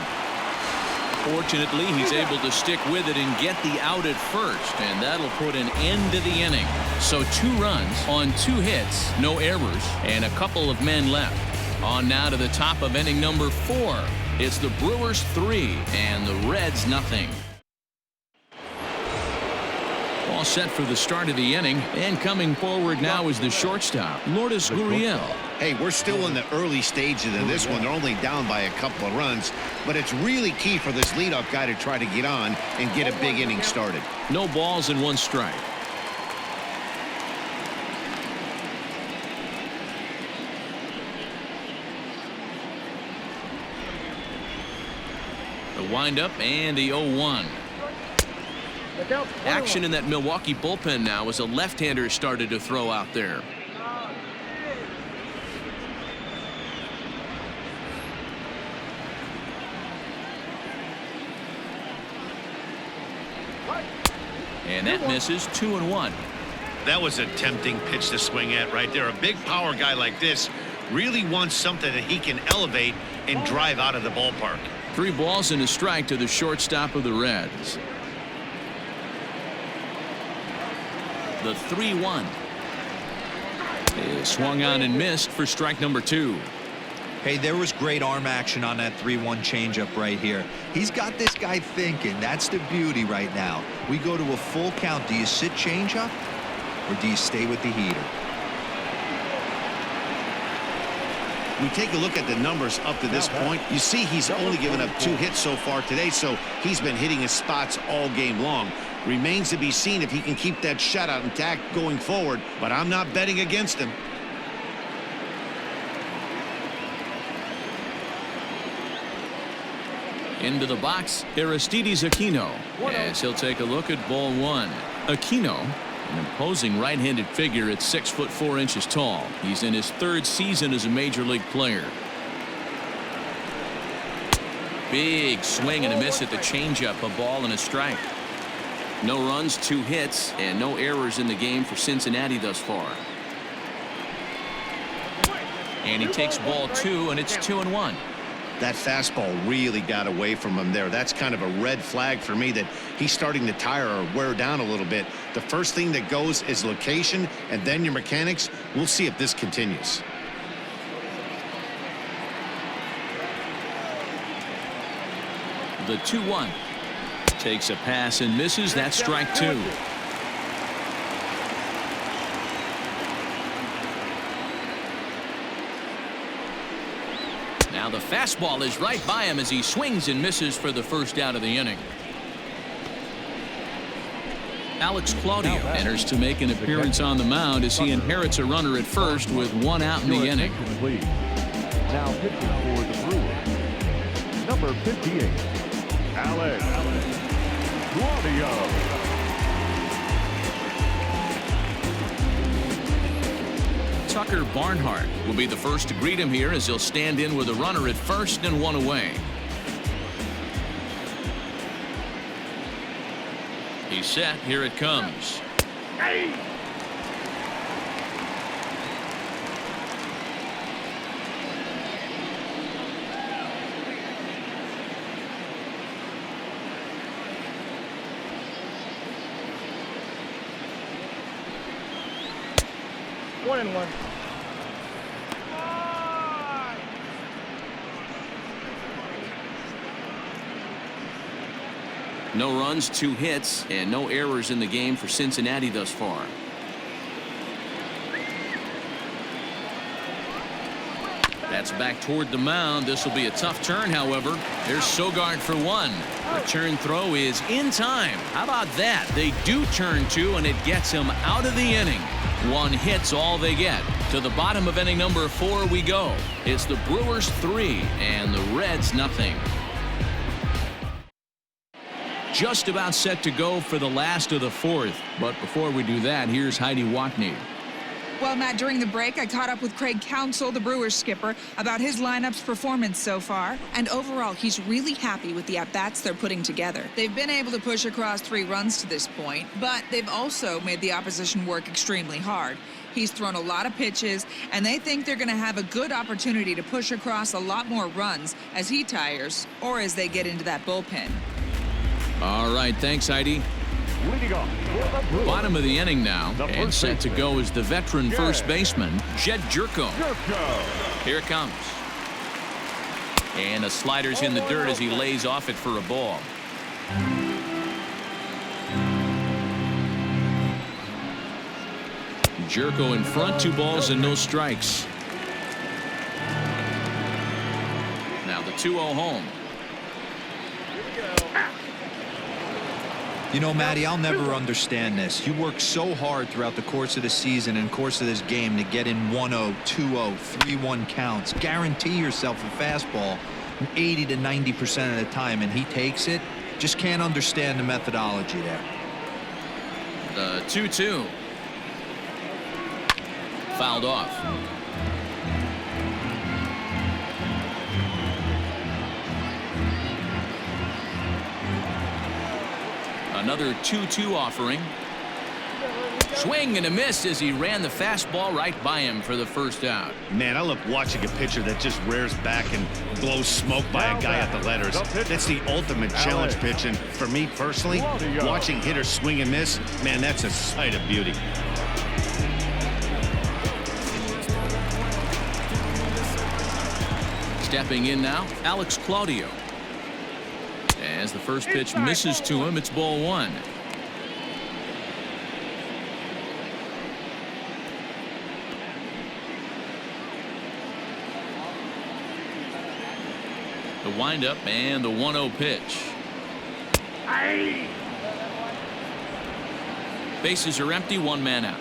Fortunately, he's able to stick with it and get the out at first, and that'll put an end to the inning. So 2 runs on 2 hits, no errors, and a couple of men left. On now to the top of inning number 4. It's the Brewers 3 and the Reds nothing. All set for the start of the inning, and coming forward now is the shortstop, Lourdes Gurriel. Hey, we're still in the early stages of this one. They're only down by a couple of runs, but it's really key for this leadoff guy to try to get on and get a big inning started. No balls and 1 strike. The windup and the 0-1. Action in that Milwaukee bullpen now as a left-hander started to throw out there. And that misses. 2-1. That was a tempting pitch to swing at right there. A big power guy like this really wants something that he can elevate and drive out of the ballpark. 3 balls and a strike to the shortstop of the Reds. The 3-1 is swung on and missed for strike number 2. Hey, there was great arm action on that 3-1 changeup right here. He's got this guy thinking. That's the beauty right now. We go to a full count. Do you sit changeup or do you stay with the heater? We take a look at the numbers up to this point. You see he's only given up 2 hits so far today, so he's been hitting his spots all game long. Remains to be seen if he can keep that shutout intact going forward, but I'm not betting against him. Into the box, Aristides Aquino, as he'll take a look at ball 1. Aquino, an imposing right-handed figure at 6'4" tall. He's in his 3rd season as a major league player. Big swing and a miss at the changeup, a ball and a strike. No runs, 2 hits, and no errors in the game for Cincinnati thus far. And he takes ball 2, and it's 2-1. That fastball really got away from him there. That's kind of a red flag for me that he's starting to tire or wear down a little bit. The first thing that goes is location and then your mechanics. We'll see if this continues. The 2-1 takes a pass and misses. That's strike 2. Now the fastball is right by him as he swings and misses for the first out of the inning. Alex Claudio enters to make an appearance on the mound as he inherits a runner at first with 1 out in the inning. Now pitching for the Brewers, number 58, Alex Claudio. Tucker Barnhart will be the first to greet him here as he'll stand in with a runner at first and 1 away. He's set. Here it comes. Hey! One and one. No runs, 2 hits, and no errors in the game for Cincinnati thus far. That's back toward the mound. This will be a tough turn, however. There's Sogard for 1. Return throw is in time. How about that? They do turn 2, and it gets him out of the inning. 1 hit's all they get. To the bottom of inning number 4 we go. It's the Brewers 3 and the Reds nothing. Just about set to go for the last of the 4th. But before we do that, here's Heidi Watney. Well, Matt, during the break, I caught up with Craig Counsell, the Brewers skipper, about his lineup's performance so far. And overall, he's really happy with the at-bats they're putting together. They've been able to push across 3 runs to this point, but they've also made the opposition work extremely hard. He's thrown a lot of pitches, and they think they're going to have a good opportunity to push across a lot more runs as he tires or as they get into that bullpen. All right, thanks, Heidi. Bottom of the inning now, and set to go is the veteran first baseman, Jed Jerko. Here it comes. And a slider's in the dirt as he lays off it for a ball. Jerko in front, 2 balls and no strikes. Now the 2-0 home. You know, Matty, I'll never understand this. You work so hard throughout the course of the season and course of this game to get in 1-0, 2-0, 3-1 counts. Guarantee yourself a fastball 80 to 90% of the time, and he takes it. Just can't understand the methodology there. The 2-2. Fouled off. Another 2-2 offering. Swing and a miss as he ran the fastball right by him for the first out. Man, I love watching a pitcher that just rears back and blows smoke by a guy at the letters. That's the ultimate challenge pitch, and for me personally, watching hitters swing and miss, man, that's a sight of beauty. Stepping in now, Alex Claudio. As the first pitch misses to him, it's ball 1. The windup and the 1-0 pitch. Bases are empty, 1 man out.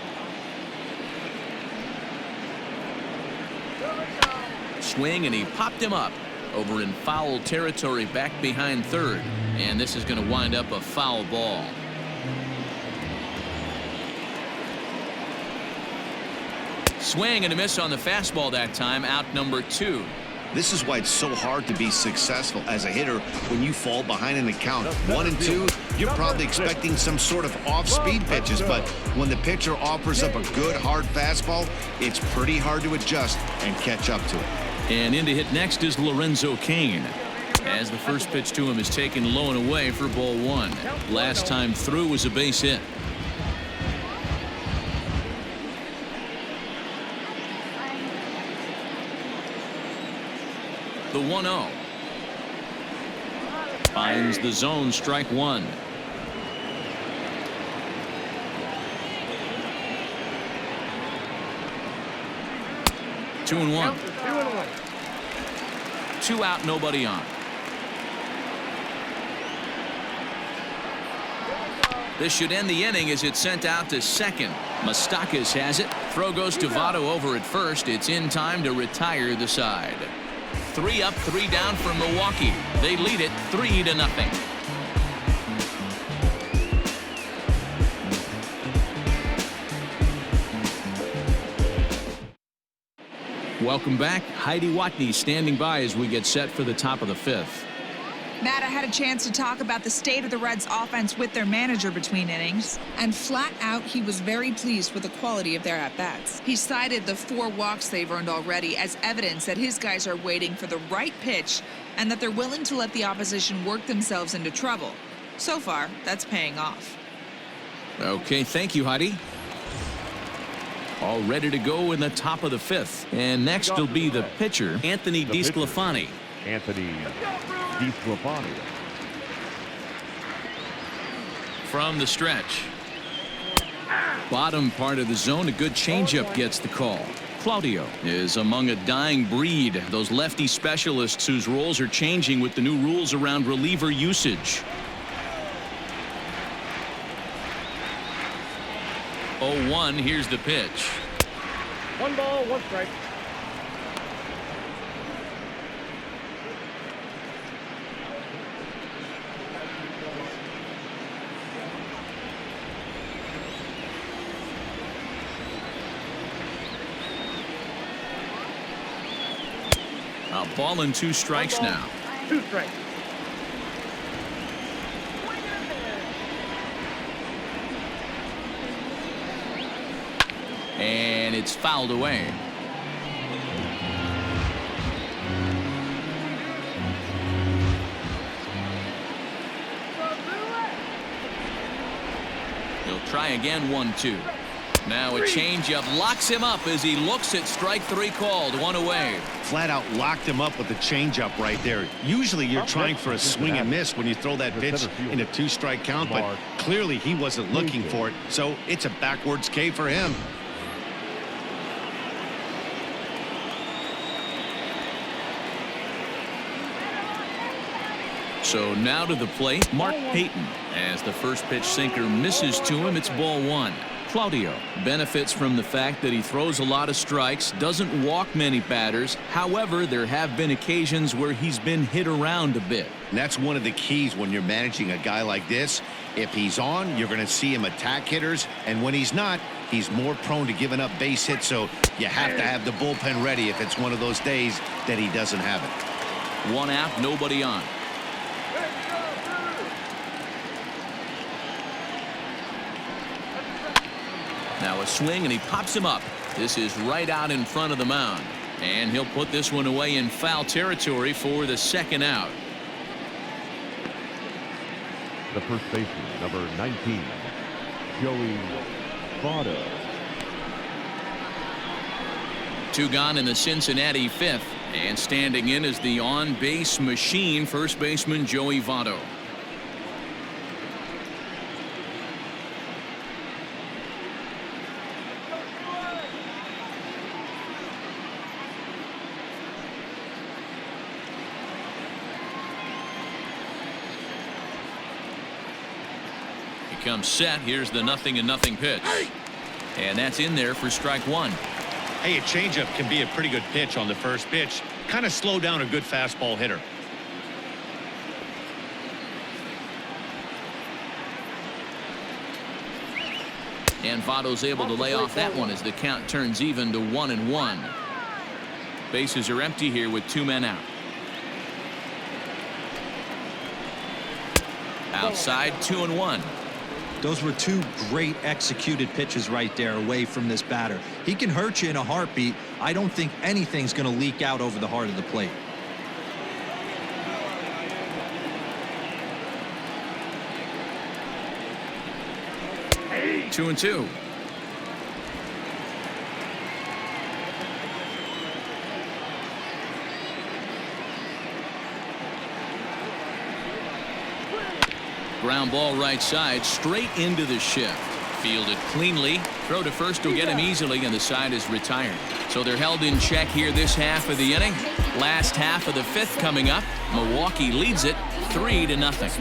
Swing, and he popped him up over in foul territory back behind third, and this is going to wind up a foul ball. Swing and a miss on the fastball that time, out number 2. This is why it's so hard to be successful as a hitter when you fall behind in the count. 1 and 2, you're probably expecting some sort of off-speed pitches, but when the pitcher offers up a good hard fastball, it's pretty hard to adjust and catch up to it. And in to hit next is Lorenzo Cain, as the first pitch to him is taken low and away for ball 1. Last time through was a base hit. The 1-0. Finds the zone, strike 1. Two and one. 2 out, nobody on. This should end the inning as it's sent out to second. Moustakas has it. Throw goes to Votto over at first. It's in time to retire the side. 3 up, 3 down for Milwaukee. They lead it 3-0. Welcome back. Heidi Watney standing by as we get set for the top of the 5th. Matt, I had a chance to talk about the state of the Reds offense with their manager between innings, and flat out he was very pleased with the quality of their at-bats. He cited the 4 walks they've earned already as evidence that his guys are waiting for the right pitch and that they're willing to let the opposition work themselves into trouble. So far, that's paying off. Okay, thank you, Heidi. All ready to go in the top of the 5th. And next will be the pitcher, Anthony DeSclafani. Anthony DeSclafani. from the stretch. Bottom part of the zone, a good changeup gets the call. Claudio is among a dying breed, those lefty specialists whose roles are changing with the new rules around reliever usage. 0-1, here's the pitch. 1 ball, 1 strike. A ball and 2 strikes now. 2 strikes. And it's fouled away. He'll try again, 1-2. Now a changeup locks him up as he looks at strike 3 called. 1 away. Flat out locked him up with the changeup right there. Usually you're trying for a swing and miss when you throw that pitch in a 2-strike count, but clearly he wasn't looking for it, so it's a backwards K for him. So now to the plate, Mark Payton. As the first pitch sinker misses to him, it's ball 1. Claudio benefits from the fact that he throws a lot of strikes, doesn't walk many batters. However, there have been occasions where he's been hit around a bit. And that's one of the keys when you're managing a guy like this. If he's on, you're going to see him attack hitters, and when he's not, he's more prone to giving up base hits, so you have to have the bullpen ready if it's one of those days that he doesn't have it. 1 out, nobody on. Now a swing, and he pops him up. This is right out in front of the mound. And he'll put this one away in foul territory for the 2nd out. The first baseman, number 19, Joey Votto. 2 gone in the Cincinnati 5th. And standing in is the on-base machine, first baseman Joey Votto. Comes set. Here's the 0-0 pitch, and that's in there for strike 1. Hey, a changeup can be a pretty good pitch on the first pitch. Kind of slow down a good fastball hitter. And Votto's able to lay off that one as the count turns even to 1-1. Bases are empty here with 2 men out. Outside, 2-1. Those were 2 great executed pitches right there away from this batter. He can hurt you in a heartbeat. I don't think anything's going to leak out over the heart of the plate. Hey. 2-2. Ground ball right side, straight into the shift. Fielded cleanly. Throw to first will get him easily, and the side is retired. So they're held in check here this half of the inning. Last half of the 5th coming up. Milwaukee leads it 3-0.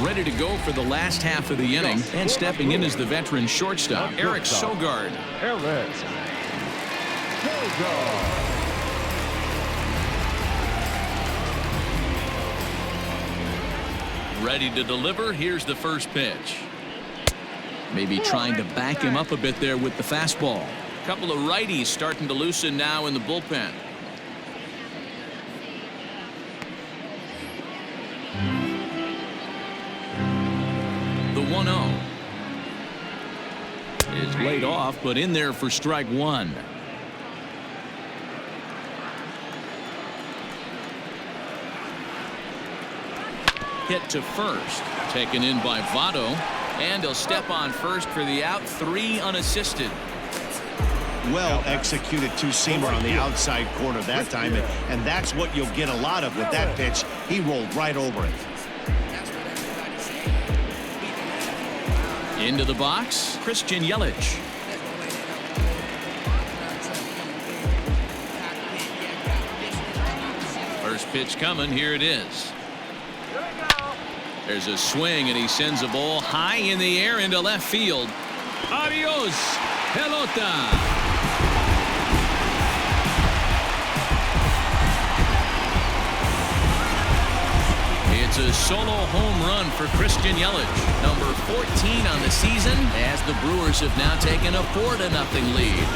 Ready to go for the last half of the inning, and stepping in is the veteran shortstop, Eric Sogard. Eric Sogard. Ready to deliver. Here's the first pitch. Maybe trying to back him up a bit there with the fastball. A couple of righties starting to loosen now in the bullpen. The 1-0 is laid off, but in there for strike 1. Hit to first, taken in by Votto, and he'll step on first for the out. 3 unassisted. Well-executed two-seamer on the outside corner that time, and that's what you'll get a lot of with that pitch. He rolled right over it. Into the box, Christian Yelich. First pitch coming, here it is. There's a swing, and he sends a ball high in the air into left field. Adios, pelota. It's a solo home run for Christian Yelich, number 14 on the season, as the Brewers have now taken a 4-0 lead.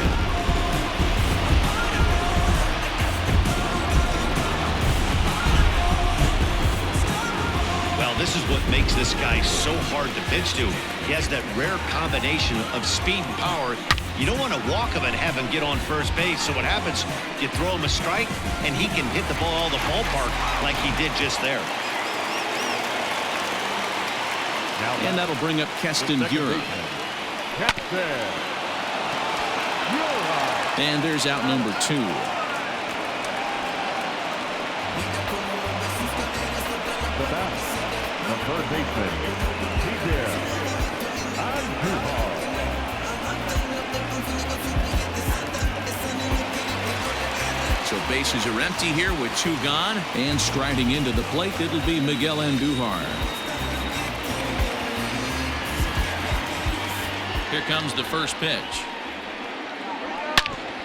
This is what makes this guy so hard to pitch to. He has that rare combination of speed and power. You don't want to walk him and have him get on first base. So what happens, you throw him a strike, and he can hit the ball all the ballpark like he did just there. And that'll bring up Keston Gura. And there's out number 2. The batter, the third baseman, So bases are empty here with 2 gone, and striding into the plate, it'll be Miguel Andujar. Here comes the first pitch.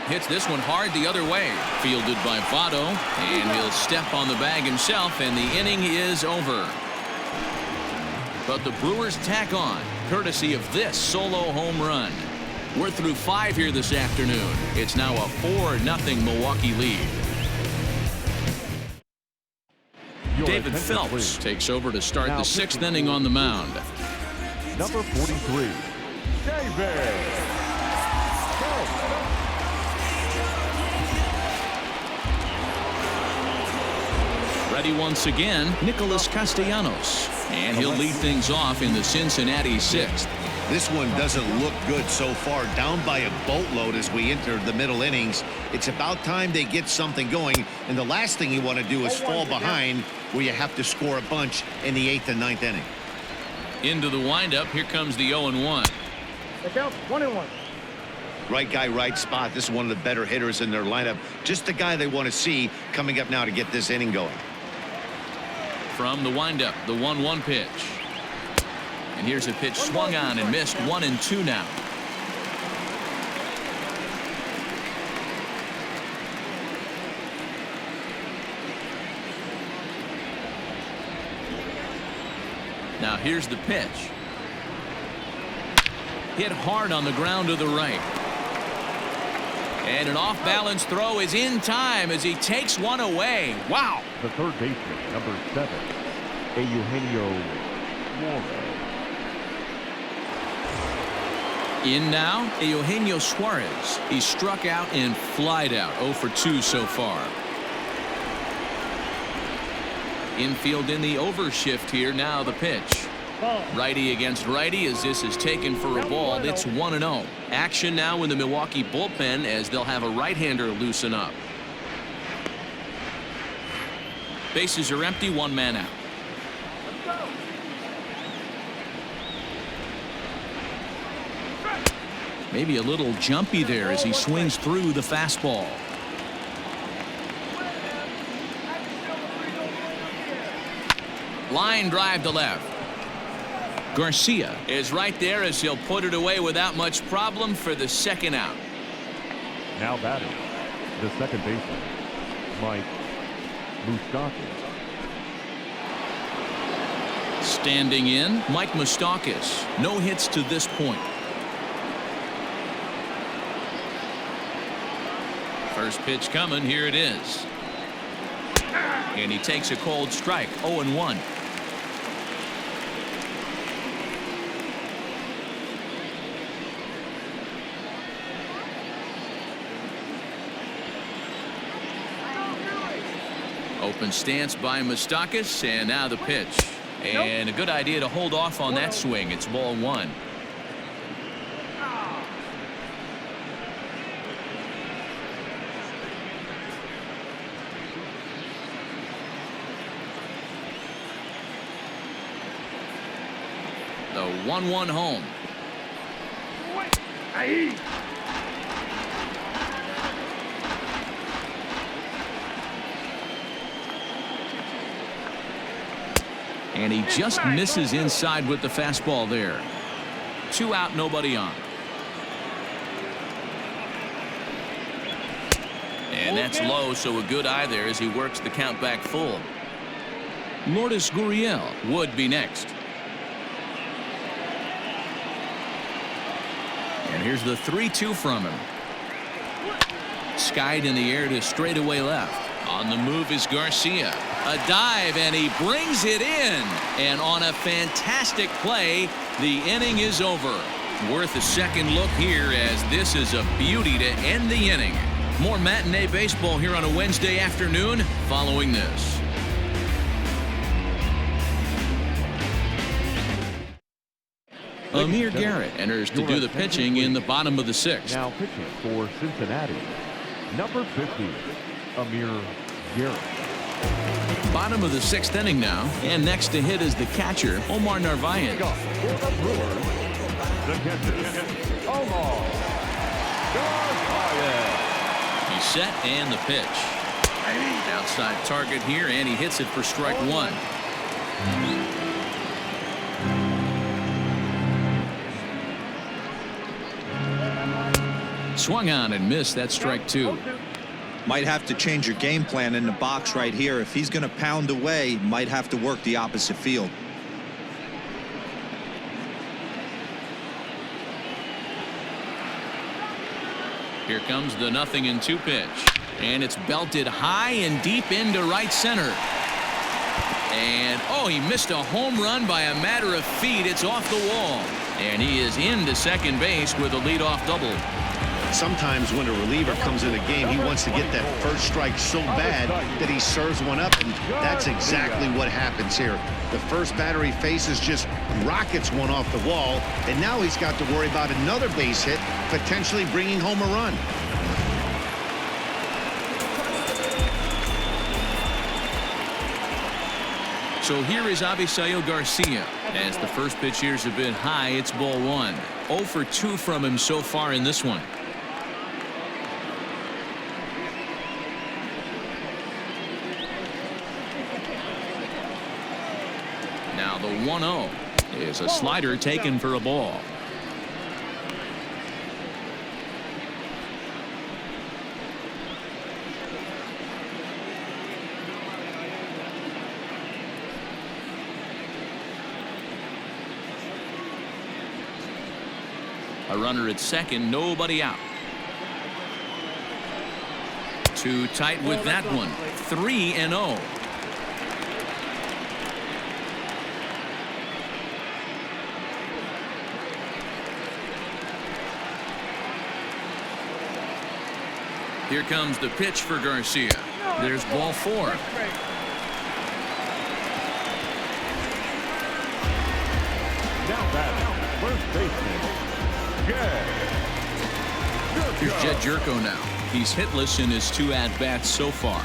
Hits this one hard the other way. Fielded by Votto, and he'll step on the bag himself, and the inning is over. But the Brewers tack on, courtesy of this solo home run. We're through 5 here this afternoon. It's now a 4-0 Milwaukee lead. David Phelps takes over to start the 6th inning on the mound. Number 43, David. Ready once again, Nicholas Castellanos. And he'll lead things off in the Cincinnati 6th. This one doesn't look good so far. Down by a boatload as we enter the middle innings. It's about time they get something going. And the last thing you want to do is fall behind where you have to score a bunch in the 8th and 9th inning. Into the windup. Here comes the 0-1. The count 1-1. Right guy, right spot. This is one of the better hitters in their lineup. Just the guy they want to see coming up now to get this inning going. From the windup, the 1-1 pitch. And here's a pitch swung on and missed. 1-2 now. Now here's the pitch. Hit hard on the ground to the right. And an off-balance throw is in time as he takes one away. Wow. The third baseman, number 7, Eugenio Suarez. In now, Eugenio Suarez. He struck out and flied out. 0 for 2 so far. Infield in the overshift here. Now the pitch. Righty against righty as this is taken for a ball. It's 1-0. Action now in the Milwaukee bullpen as they'll have a right-hander loosen up. Bases are empty. 1 man out. Maybe a little jumpy there as he swings through the fastball. Line drive to left. Garcia is right there as he'll put it away without much problem for the 2nd out. Now batting, the second baseman, Mike Moustakas. Standing in, Mike Moustakas. No hits to this point. First pitch coming. Here it is. And he takes a cold strike. 0-1. Open stance by Moustakas, and now the pitch. And a good idea to hold off on that swing. It's ball 1. 1-1 home. And he just misses inside with the fastball there. 2 out, nobody on. And that's low, so a good eye there as he works the count back full. Lourdes Gurriel would be next. And here's the 3-2 from him. Skied in the air to straightaway left. On the move is Garcia. A dive, and he brings it in. And on a fantastic play, the inning is over. Worth a second look here, as this is a beauty to end the inning. More matinee baseball here on a Wednesday afternoon following this. Amir Garrett enters to do the pitching in the bottom of the 6th. Now pitching for Cincinnati, number 50, Amir Garrett. Bottom of the 6th inning now, and next to hit is the catcher, Omar Narvaez. For the Brewers, the catcher, Omar Narvaez. He's set, and the pitch. Outside target here, and he hits it for strike 1. Swung on and missed. That strike 2. Might have to change your game plan in the box right here. If he's going to pound away, might have to work the opposite field. Here comes the 0-2 pitch, and it's belted high and deep into right center. And oh, he missed a home run by a matter of feet. It's off the wall, and he is into second base with a leadoff double. Sometimes when a reliever comes in a game, he wants to get that first strike so bad that he serves one up, and that's exactly what happens here. The first batter he faces just rockets one off the wall, and now he's got to worry about another base hit, potentially bringing home a run. So here is Avisail Garcia. As the first pitch here's a bit high, it's ball 1. 0 for 2 from him so far in this one. Now the 1-0 is a slider taken for a ball. A runner at second, nobody out. Too tight with that one. 3-0. Here comes the pitch for Garcia. There's ball 4. Now batting, first baseman, Here's Jed Jerko now. He's hitless in his 2 at-bats so far.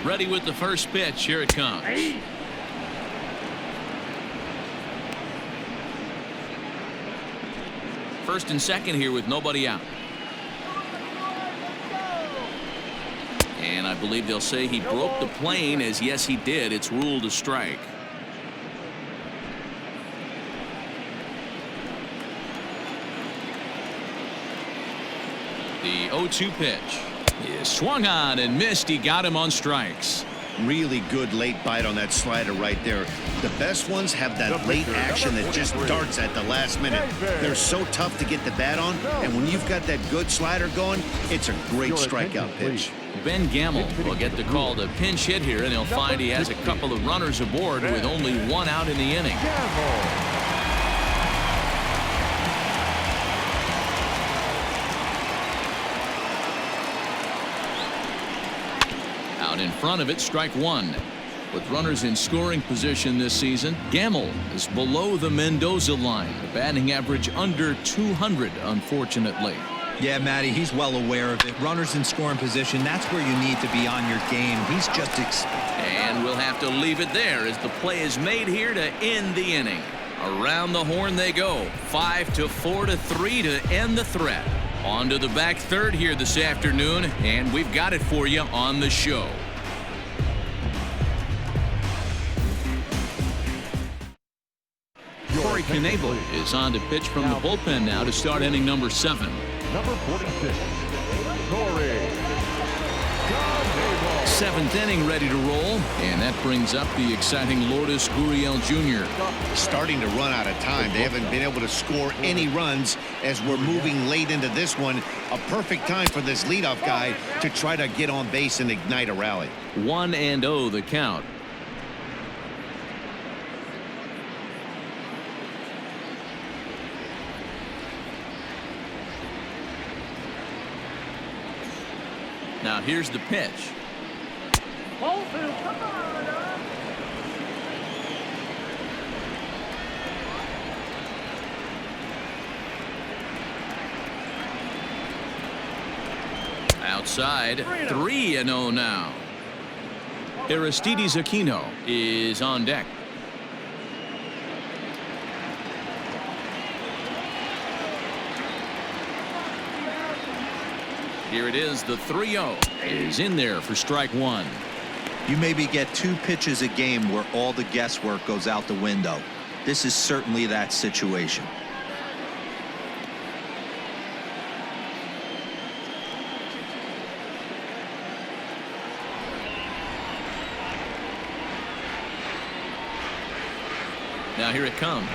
Ready with the first pitch. Here it comes. First and second here with nobody out. And I believe they'll say he broke the plane, as yes he did. It's ruled a strike. The 0-2 pitch is swung on and missed. He got him on strikes. Really good late bite on that slider right there. The best ones have that late action that just darts at the last minute. They're so tough to get the bat on, and when you've got that good slider going, it's a great strikeout pitch. Ben Gamble will get the call to pinch hit here, and he'll find he has a couple of runners aboard with only 1 out in the inning. Out in front of it, strike 1. With runners in scoring position this season, Gamble is below the Mendoza line. The batting average under 200, unfortunately. Yeah, Matty, he's well aware of it. Runners in scoring position, that's where you need to be on your game. He's just... And we'll have to leave it there as the play is made here to end the inning. Around the horn they go. 5-4-3 to end the threat. On to the back third here this afternoon, and we've got it for you on the show. Corey Knebel is on to pitch from the bullpen now to start inning number 7. Number 46, Corey. 7th inning ready to roll, and that brings up the exciting Lourdes Gurriel Jr. Starting to run out of time. They haven't been able to score any runs as we're moving late into this one. A perfect time for this leadoff guy to try to get on base and ignite a rally. 1-0 the count. Now here's the pitch. Ball two, come on. Outside, 3-0 now. Aristides Aquino is on deck. Here it is, the 3-0 is in there for strike 1. You maybe get 2 pitches a game where all the guesswork goes out the window. This is certainly that situation. Now here it comes.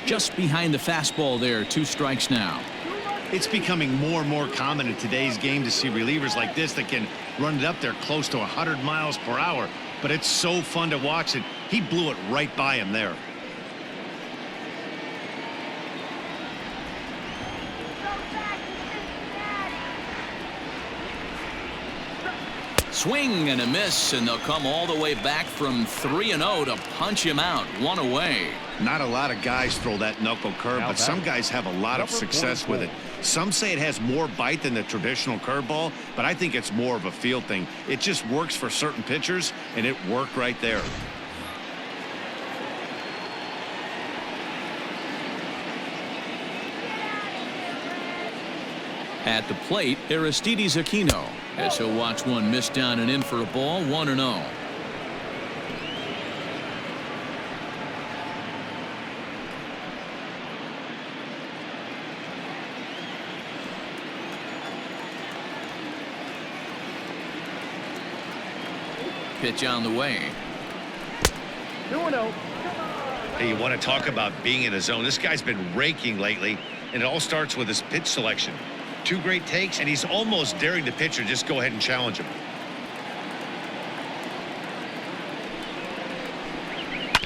Just behind the fastball there, 2 strikes now. It's becoming more and more common in today's game to see relievers like this that can run it up there close to 100 miles per hour. But it's so fun to watch it. He blew it right by him there. Swing and a miss, and they'll come all the way back from 3-0 to punch him out. 1 away. Not a lot of guys throw that knuckle curve, but some guys have a lot of success with it. Some say it has more bite than the traditional curveball, but I think it's more of a feel thing. It just works for certain pitchers, and it worked right there. At the plate, Aristides Aquino, as he'll watch one miss down and in for a ball. 1-0. Pitch on the way. 2-0. Hey, you want to talk about being in a zone? This guy's been raking lately, and it all starts with his pitch selection. 2 great takes, and he's almost daring the pitcher just go ahead and challenge him.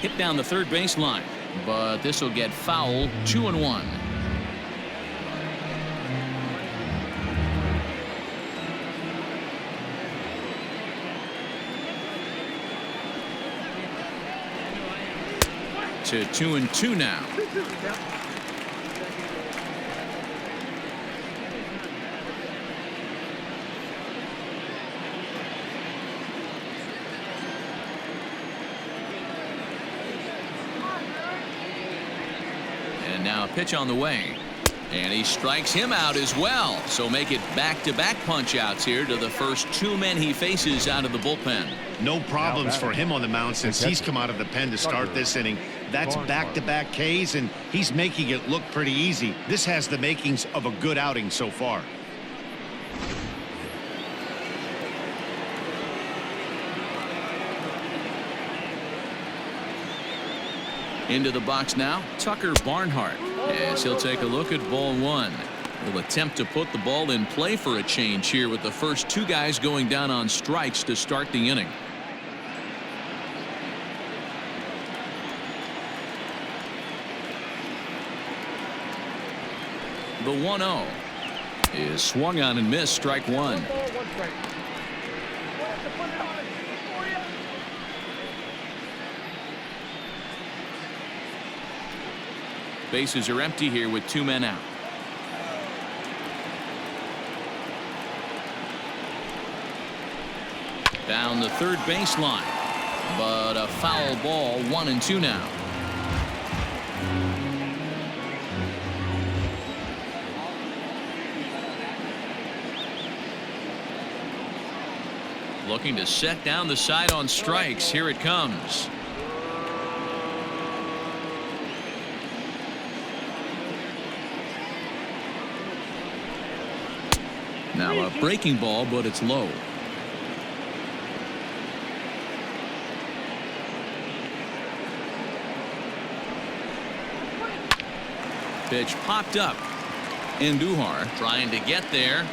Hit down the third baseline, but this will get foul. 2-1. To 2-2 now. And now a pitch on the way. And he strikes him out as well. So make it back-to-back punch-outs here to the first 2 men he faces out of the bullpen. No problems for him on the mound since he's come out of the pen to start this inning. That's back-to-back Ks, and he's making it look pretty easy. This has the makings of a good outing so far. Into the box now, Tucker Barnhart, as he'll take a look at ball 1. He'll attempt to put the ball in play for a change here with the first 2 guys going down on strikes to start the inning. The 1-0 is swung on and missed. Strike 1. Bases are empty here with 2 men out. from the third baseline. But a foul ball, 1-2 now. Looking to set down the side on strikes. Here it comes. Now a breaking ball, but it's low. Pitch popped up. Andujar trying to get there.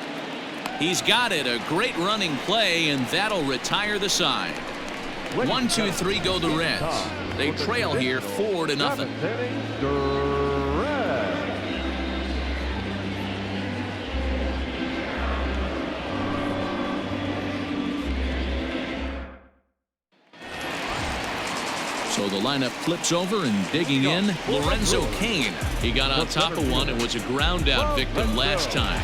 He's got it. A great running play, and that'll retire the side. 1-2-3 go the Reds. They trail here 4-0. So the lineup flips over, and digging in, Lorenzo Cain. He got on top of one and was a ground out victim last time.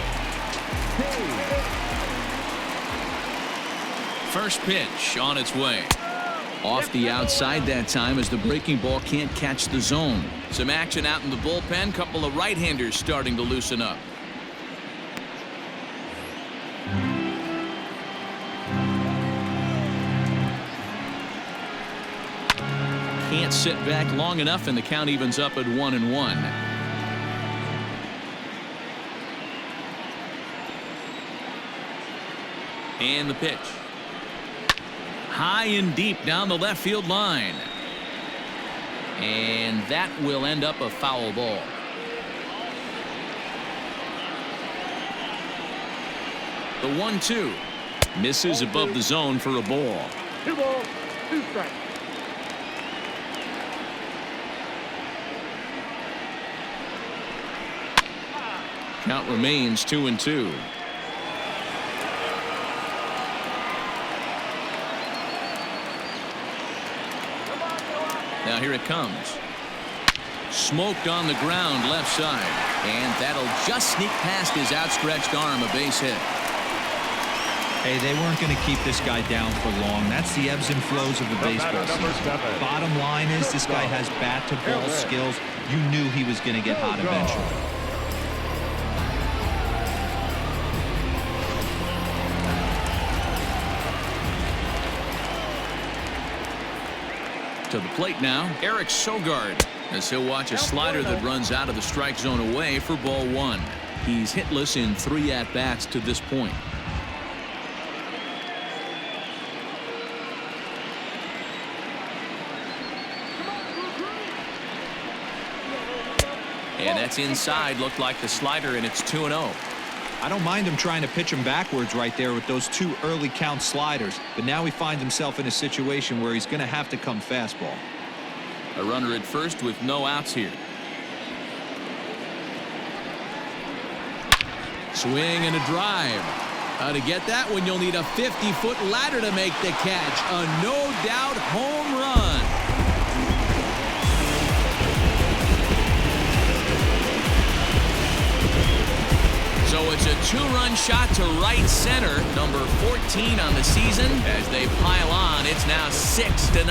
First pitch on its way. Off the outside that time as the breaking ball can't catch the zone. Some action out in the bullpen. Couple of right-handers starting to loosen up. Can't sit back long enough, and the count evens up at 1-1. And the pitch. High and deep down the left field line. And that will end up a foul ball. The 1-2. Misses above the zone for a ball. 2 balls, 2 strikes. Count remains 2-2. Now here it comes. Smoked on the ground left side. And that'll just sneak past his outstretched arm, a base hit. Hey, they weren't going to keep this guy down for long. That's the ebbs and flows of the baseball season. Bottom line is this guy has bat-to-ball skills. You knew he was going to get hot eventually. To the plate now, Eric Sogard, as he'll watch a slider that runs out of the strike zone away for ball 1. He's hitless in 3 at-bats to this point. And that's inside. Looked like the slider, and it's 2-0. I don't mind him trying to pitch him backwards right there with those 2 early count sliders, but now he finds himself in a situation where he's going to have to come fastball. A runner at first with no outs here. Swing and a drive. How to get that one? You'll need a 50-foot ladder to make the catch. A no-doubt home run. So it's a 2-run shot to right center, number 14 on the season. As they pile on, it's now 6-0.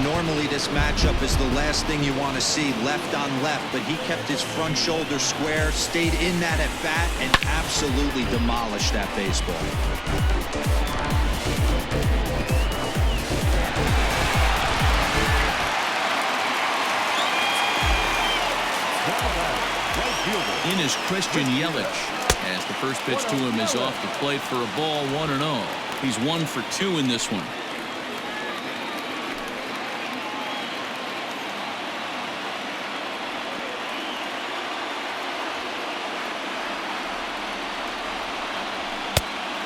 Normally this matchup is the last thing you want to see, left on left, but he kept his front shoulder square, stayed in that at bat, and absolutely demolished that baseball. In is Christian Yelich, as the first pitch to him is off the plate for a ball, 1-0. He's 1 for 2 in this one.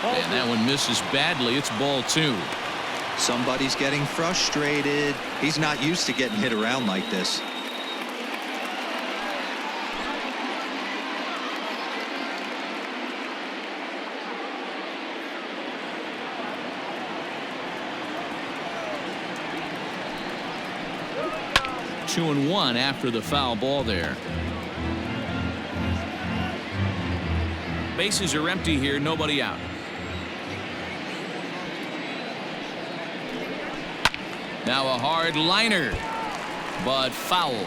And that one misses badly. It's ball 2. Somebody's getting frustrated. He's not used to getting hit around like this. 2-1 after the foul ball there. Bases are empty here, nobody out. Now a hard liner, but foul.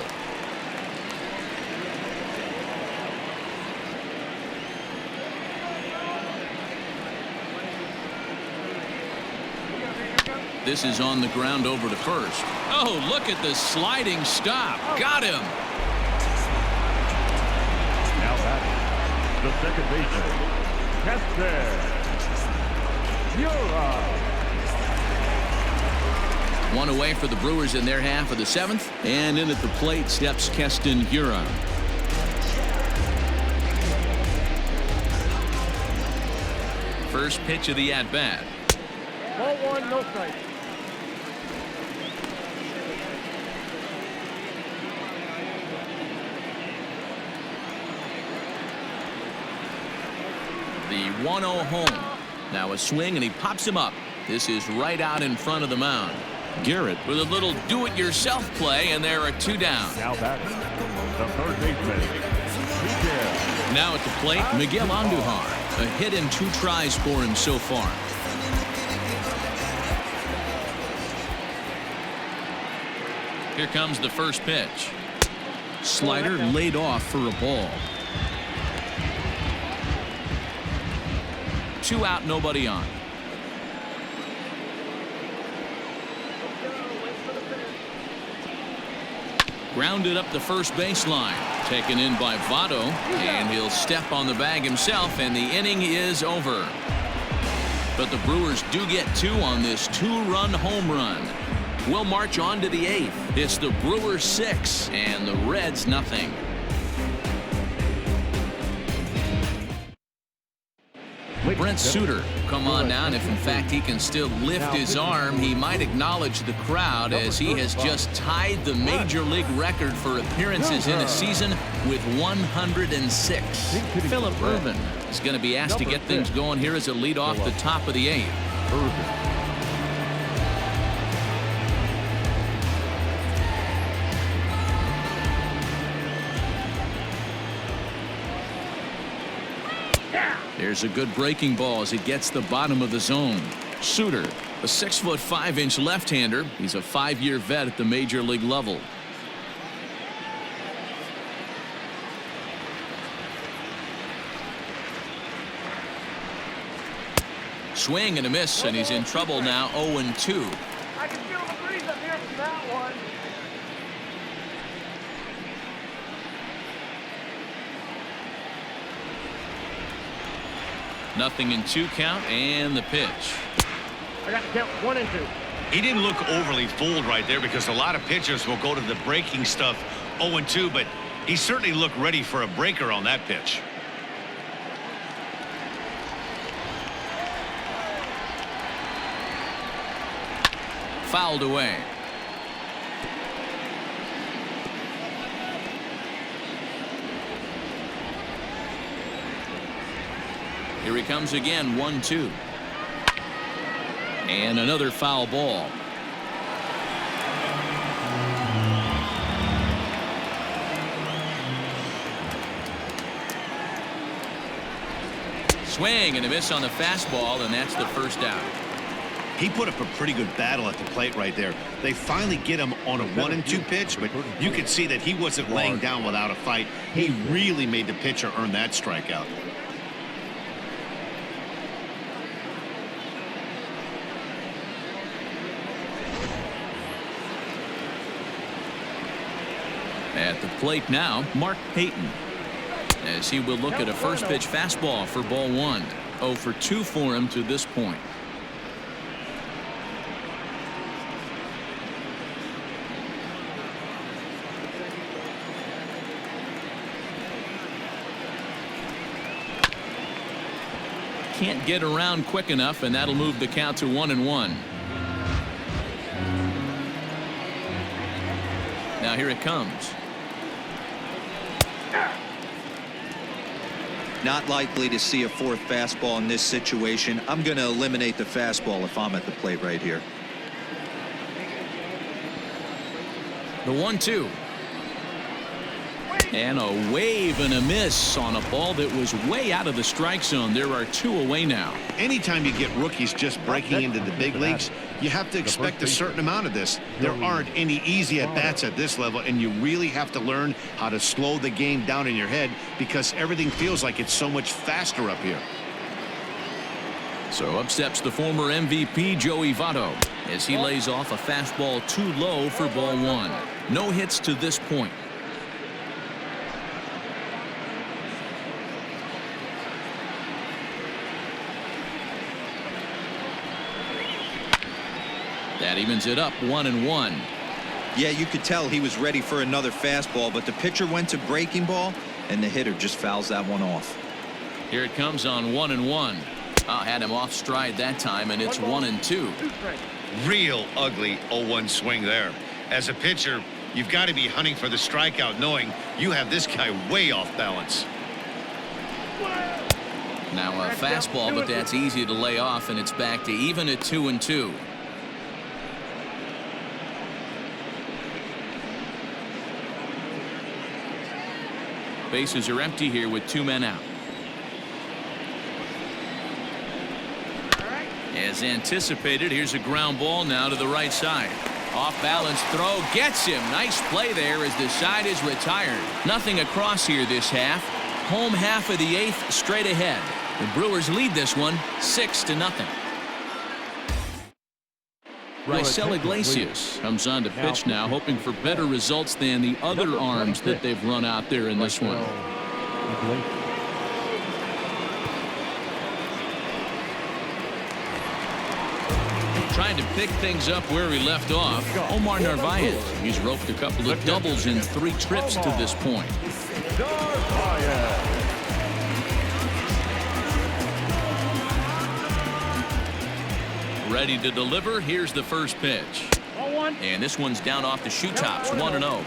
This is on the ground over to first. Oh, look at the sliding stop. Got him. Now batting, the second baseman, Keston. One away for the Brewers in their half of the seventh. And in at the plate steps Keston Hiura. First pitch of the at-bat. Ball one, no strike. The 1-0 home. Now a swing and he pops him up. This is right out in front of the mound. Garrett with a little do-it-yourself play, and there are two down. Now batting, the third baseman, Miguel. Now at the plate, Miguel Andujar. A hit and 2 tries for him so far. Here comes the first pitch. Slider laid off for a ball. 2 out, nobody on. Grounded up the first baseline. Taken in by Votto, and he'll step on the bag himself, and the inning is over. But the Brewers do get 2 on this 2-run home run. We'll march on to the 8th. It's the Brewers 6 and the Reds nothing. Brent Suter come on now, and if in fact he can still lift his arm, he might acknowledge the crowd, as he has just tied the major league record for appearances in a season with 106. Phillip Ervin is going to be asked to get things going here as a lead off the top of the 8th. There's a good breaking ball as it gets the bottom of the zone. Suter, a 6'5" left-hander. He's a 5-year vet at the major league level. Swing and a miss, and he's in trouble now. 0-2. I can feel the breeze up here from that one. Nothing in 2 count, and the pitch. I got to count 1 and 2. He didn't look overly fooled right there, because a lot of pitchers will go to the breaking stuff 0-2, but he certainly looked ready for a breaker on that pitch. Fouled away. Here he comes again, 1-2. And another foul ball. Swing and a miss on the fastball, and that's the first out. He put up a pretty good battle at the plate right there. They finally get him on a 1-2 pitch, but you could see that he wasn't laying down without a fight. He really made the pitcher earn that strikeout. At the plate now, Mark Payton, as he will look at a first pitch fastball for ball 1. 0 for 2 for him to this point. Can't get around quick enough, and that'll move the count to 1-1. Now here it comes. Not likely to see a 4th fastball in this situation. I'm going to eliminate the fastball if I'm at the plate right here. The 1-2. And a wave and a miss on a ball that was way out of the strike zone. There are 2 away now. Anytime you get rookies just breaking into the big leagues, you have to expect a certain amount of this. There aren't any easy at-bats at this level, and you really have to learn how to slow the game down in your head because everything feels like it's so much faster up here. So up steps the former MVP Joey Votto as he lays off a fastball too low for ball 1. No hits to this point. That evens it up 1-1. Yeah, you could tell he was ready for another fastball, but the pitcher went to breaking ball, and the hitter just fouls that one off. Here it comes on 1-1. Had him off stride that time, and it's 1-2. Real ugly 0-1 swing there. As a pitcher, you've got to be hunting for the strikeout, knowing you have this guy way off balance. Now a fastball, but that's easy to lay off, and it's back to even at 2-2. Bases are empty here with 2 men out. As anticipated, here's a ground ball now to the right side. Off balance throw gets him. Nice play there as the side is retired. Nothing across here this half. Home half of the 8th straight ahead. The Brewers lead this one 6-0. Raisel Iglesias comes on to pitch now, hoping for better results than the other arms that they've run out there in this one. Trying to pick things up where he left off, Omar Narvaez. He's roped a couple of doubles in 3 trips to this point. Ready to deliver. Here's the first pitch. And this one's down off the shoe tops, 1-0.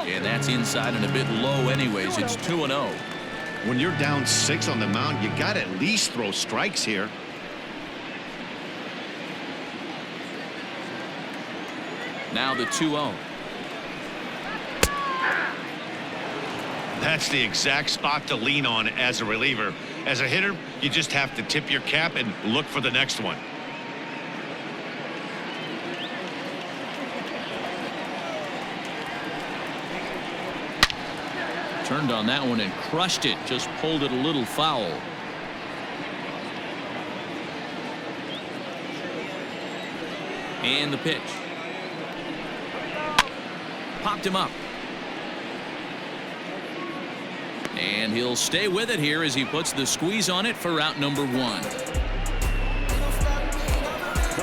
And that's inside and a bit low anyways. It's 2-0. When you're down 6 on the mound, you got to at least throw strikes here. Now the 2-0. That's the exact spot to lean on as a reliever. As a hitter, you just have to tip your cap and look for the next one. Turned on that one and crushed it. Just pulled it a little foul. And the pitch. Popped him up. And he'll stay with it here as he puts the squeeze on it for out number 1. The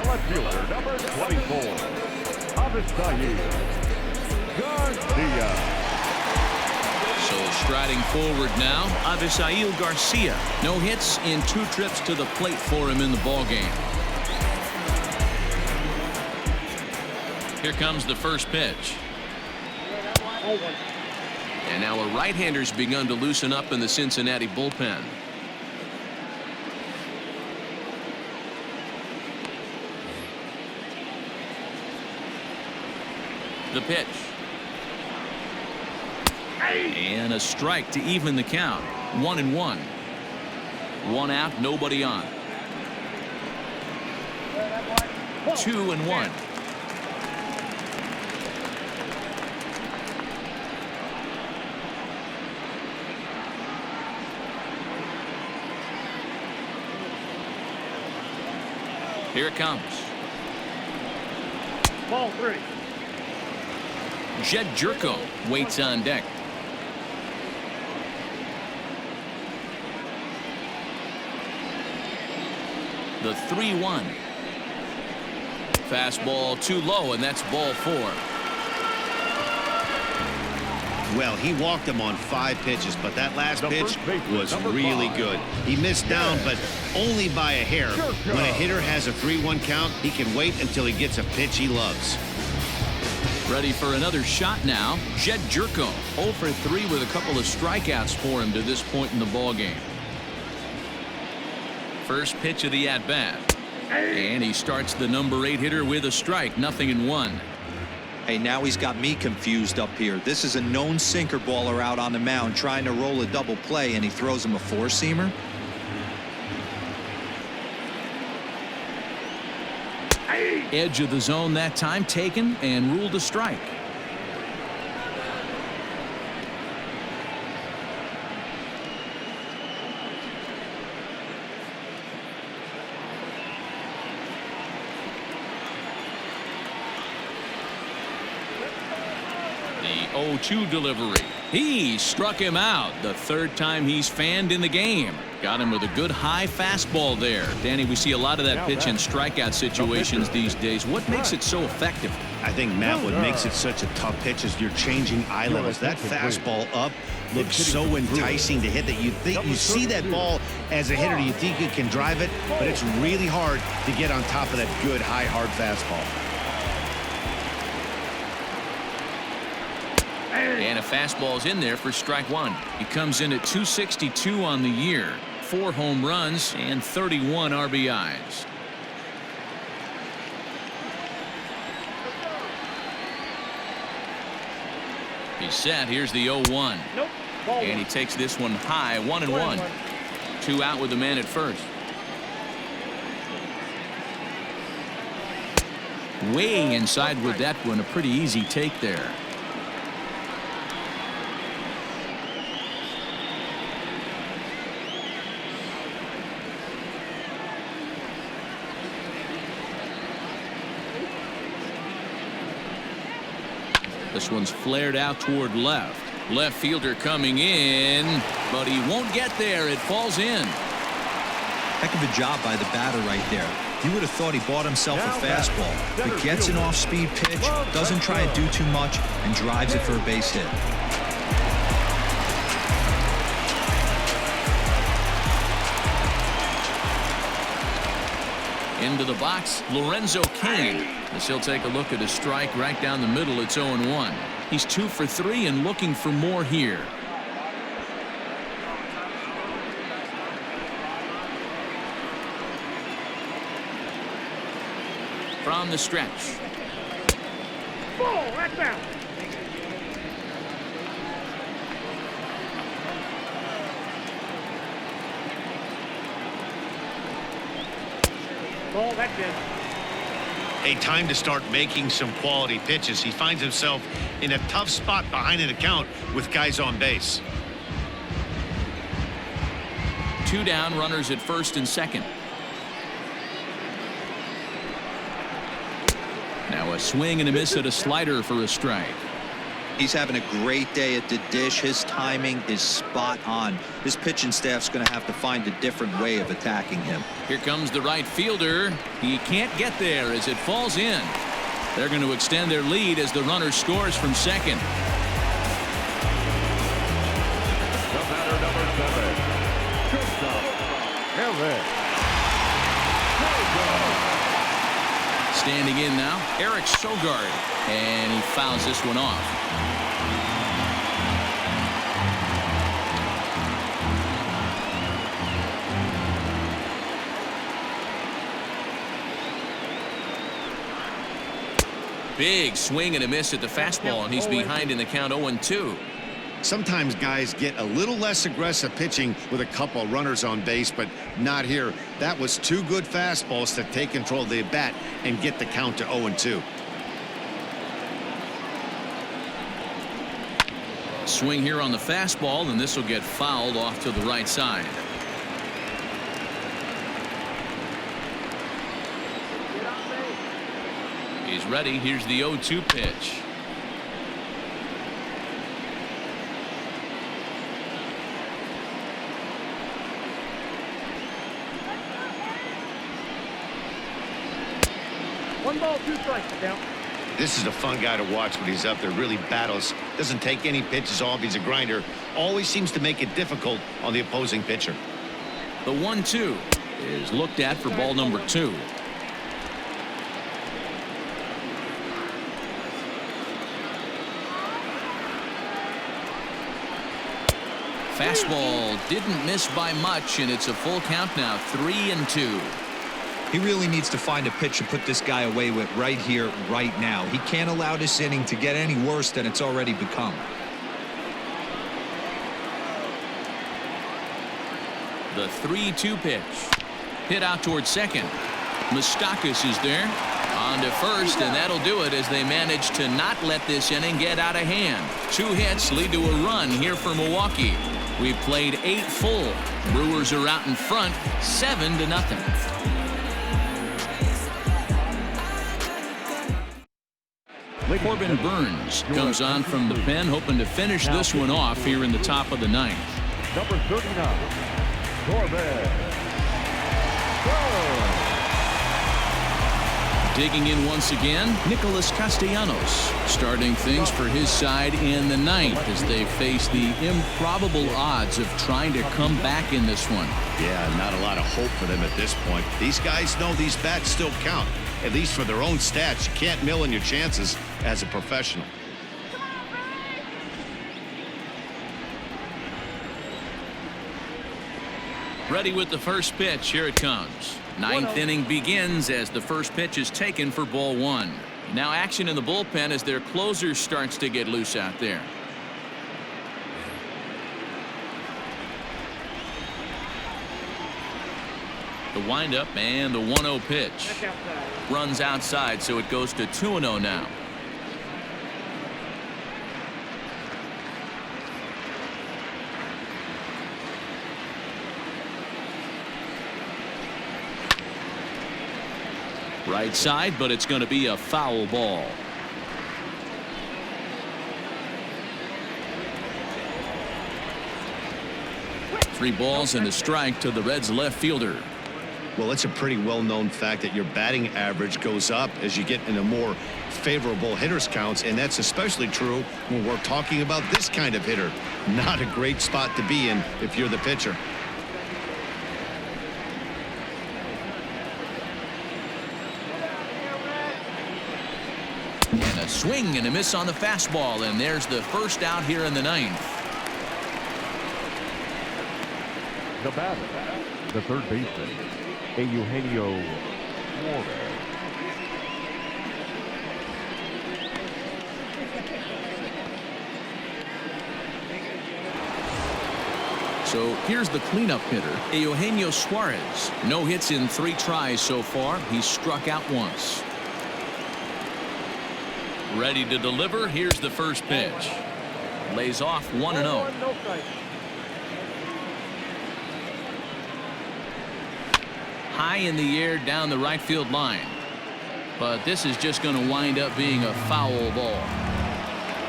left fielder, number 24, Avisail Garcia. So striding forward now, Avisail Garcia. No hits in 2 trips to the plate for him in the ballgame. Here comes the first pitch. And now a right-hander's begun to loosen up in the Cincinnati bullpen. The pitch. And a strike to even the count. 1-1. 1 out, nobody on. 2-1. Here it comes. Ball 3. Jed Jerko waits on deck. The 3-1. Fastball too low, and that's ball 4. Well, he walked him on 5 pitches, but that last pitch was really good. He missed down, but only by a hair. When a hitter has a 3-1 count, he can wait until he gets a pitch he loves. Ready for another shot now. Jed Jerko 0 for 3 with a couple of strikeouts for him to this point in the ballgame. First pitch of the at-bat. And he starts the number 8 hitter with a strike, 0-1. Hey, now he's got me confused up here. This is a known sinker baller out on the mound trying to roll a double play, and he throws him a four-seamer. Edge of the zone that time taken and ruled a strike. The 0-2 delivery. He struck him out the third time he's fanned in the game. Got him with a good high fastball there. Danny, we see a lot of that pitch in strikeout situations these days. What makes it so effective? I think, Matt, what makes it such a tough pitch is you're changing eye levels. That fastball up looks so enticing to hit that you think you see that ball as a hitter, you think you can drive it, but it's really hard to get on top of that good high hard fastball. And a fastball's in there for strike one. He comes in at 262 on the year, 4 home runs and 31 RBIs. He's set. Here's the 0-1. Nope. And he takes this one high, 1-1. 2 out with the man at first. Way inside with that one. A pretty easy take there. This one's flared out toward left. Left fielder coming in, but he won't get there. It falls in. Heck of a job by the batter right there. You would have thought he bought himself a fastball, but gets an off-speed pitch, doesn't try to do too much, and drives it for a base hit. Into the box, Lorenzo Cain. As he'll take a look at a strike right down the middle. It's 0-1. He's 2 for 3 and looking for more here. From the stretch. Ball, right down. Ball, that's it. A time to start making some quality pitches. He finds himself in a tough spot behind an account with guys on base. 2 down, runners at first and second. Now a swing and a miss at a slider for a strike. He's having a great day at the dish. His timing is spot on. His pitching staff's going to have to find a different way of attacking him. Here comes the right fielder. He can't get there as it falls in. They're going to extend their lead as the runner scores from second. The batter, number 7, shortstop, Eric. Standing in now, Eric Sogard, and he fouls this one off. Big swing and a miss at the fastball, and he's behind in the count 0-2. Sometimes guys get a little less aggressive pitching with a couple runners on base, but not here. That was 2 good fastballs to take control of the bat and get the count to 0-2. Swing here on the fastball, and this will get fouled off to the right side. He's ready. Here's the 0-2 pitch. One ball, 2 strikes, down. This is a fun guy to watch when he's up there. Really battles. Doesn't take any pitches off. He's a grinder. Always seems to make it difficult on the opposing pitcher. The 1-2 is looked at for ball number 2. Fastball didn't miss by much, and it's a full count now, 3-2. He really needs to find a pitch to put this guy away with right here, right now. He can't allow this inning to get any worse than it's already become. The 3-2 pitch. Hit out towards second. Moustakas is there. On to first, and that'll do it as they manage to not let this inning get out of hand. 2 hits lead to a run here for Milwaukee. We've played 8 full. Brewers are out in front, 7-0. Corbin Burns comes on from the pen, hoping to finish this one off here in the top of the 9th. Number 39, Corbin Burns. Digging in once again, Nicholas Castellanos starting things for his side in the 9th as they face the improbable odds of trying to come back in this one. Yeah, not a lot of hope for them at this point. These guys know these bats still count, at least for their own stats. You can't mill in your chances as a professional. Ready with the first pitch. Here it comes. 9th inning begins as the first pitch is taken for ball 1. Now action in the bullpen as their closer starts to get loose out there. The windup and the 1-0 pitch. Runs outside, so it goes to 2-0 now. Right side, but it's going to be a foul ball. Three balls and a strike to the Reds left fielder. Well, it's a pretty well-known fact that your batting average goes up as you get into more favorable hitters counts, and that's especially true when we're talking about this kind of hitter. Not a great spot to be in if you're the pitcher. And a swing and a miss on the fastball, and there's the first out here in the 9th. The batter, the third baseman, Eugenio Suarez. So here's the cleanup hitter, Eugenio Suarez. No hits in 3 tries so far. He's struck out once. Ready to deliver. Here's the first pitch. Lays off 1-0. High in the air down the right field line. But this is just going to wind up being a foul ball.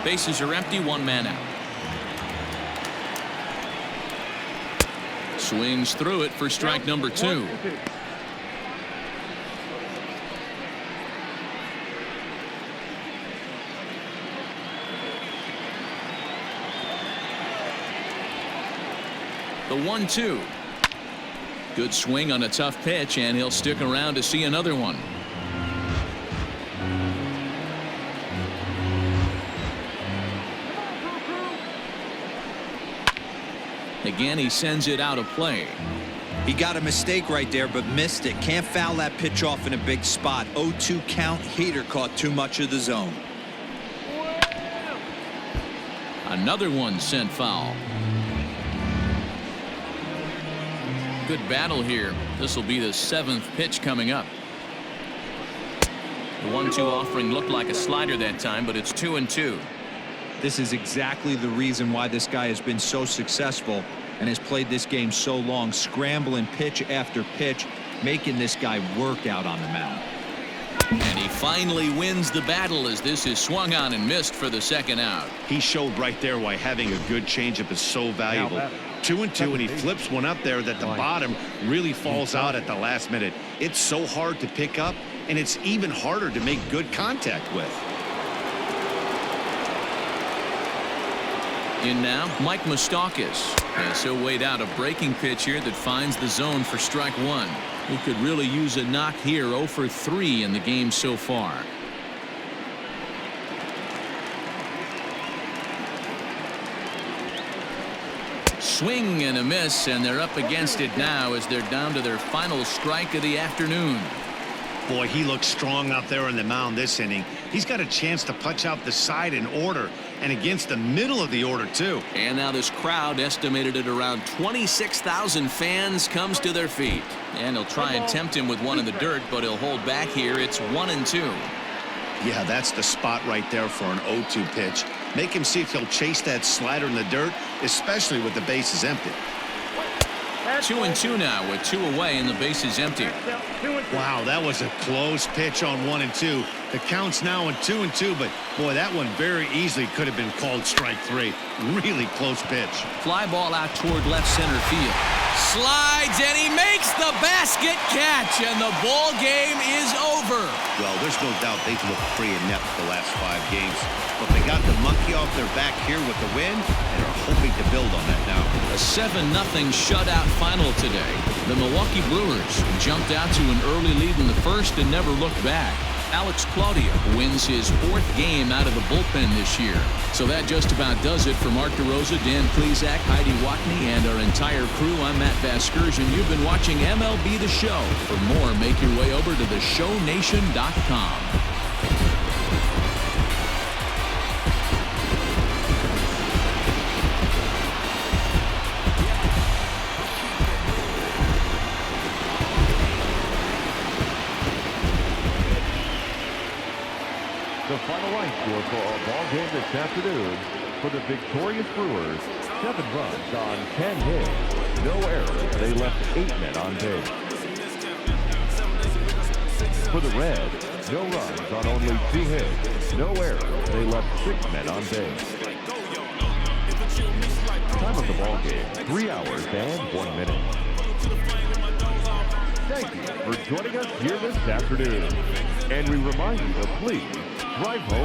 Bases are empty, 1 man out. Swings through it for strike number 2. The 1-2. Good swing on a tough pitch, and he'll stick around to see another one. Again, he sends it out of play. He got a mistake right there, but missed it. Can't foul that pitch off in a big spot. 0-2 count. Heater caught too much of the zone. Another one sent foul. Good battle here. This will be the 7th pitch coming up. The 1-2 offering looked like a slider that time, but it's 2-2. This is exactly the reason why this guy has been so successful and has played this game so long, scrambling pitch after pitch, making this guy work out on the mound. And he finally wins the battle as this is swung on and missed for the 2nd out. He showed right there why having a good changeup is so valuable. 2-2, and he flips one up there that the bottom really falls out at the last minute. It's so hard to pick up, and it's even harder to make good contact with. In now, Mike Moustakas. Yes, he'll wait out a breaking pitch here that finds the zone for strike 1. He could really use a knock here. 0 for 3 in the game so far. Swing and a miss, and they're up against it now as they're down to their final strike of the afternoon. Boy, he looks strong out there on the mound this inning. He's got a chance to punch out the side in order, and against the middle of the order, too. And now this crowd, estimated at around 26,000 fans, comes to their feet. And he'll try and tempt him with one in the dirt, but he'll hold back here. It's 1-2. Yeah, that's the spot right there for an 0-2 pitch. Make him see if he'll chase that slider in the dirt, especially with the bases empty. 2-2 now with 2 away and the base is empty. Wow, that was a close pitch on 1-2. The count's now in 2-2, but boy, that one very easily could have been called strike 3. Really close pitch. Fly ball out toward left center field. Slides and he makes the basket catch, and the ball game is over. Well, there's no doubt they've looked pretty inept the last 5 games, but they got the monkey off their back here with the win and are hoping to build on that now. A 7-0 shutout final today. The Milwaukee Brewers jumped out to an early lead in the first and never looked back. Alex Claudia wins his 4th game out of the bullpen this year. So that just about does it for Mark DeRosa, Dan Plesac, Heidi Watney, and our entire crew. I'm Matt Vasgersian. You've been watching MLB The Show. For more, make your way over to theshownation.com. The final line score for our ball game this afternoon: for the victorious Brewers, 7 runs on 10 hits, no errors. They left 8 men on base. For the Reds, no runs on only 2 hits, no errors. They left 6 men on base. Time of the ball game: 3 hours and 1 minute. Thank you for joining us here this afternoon, and we remind you to please drive home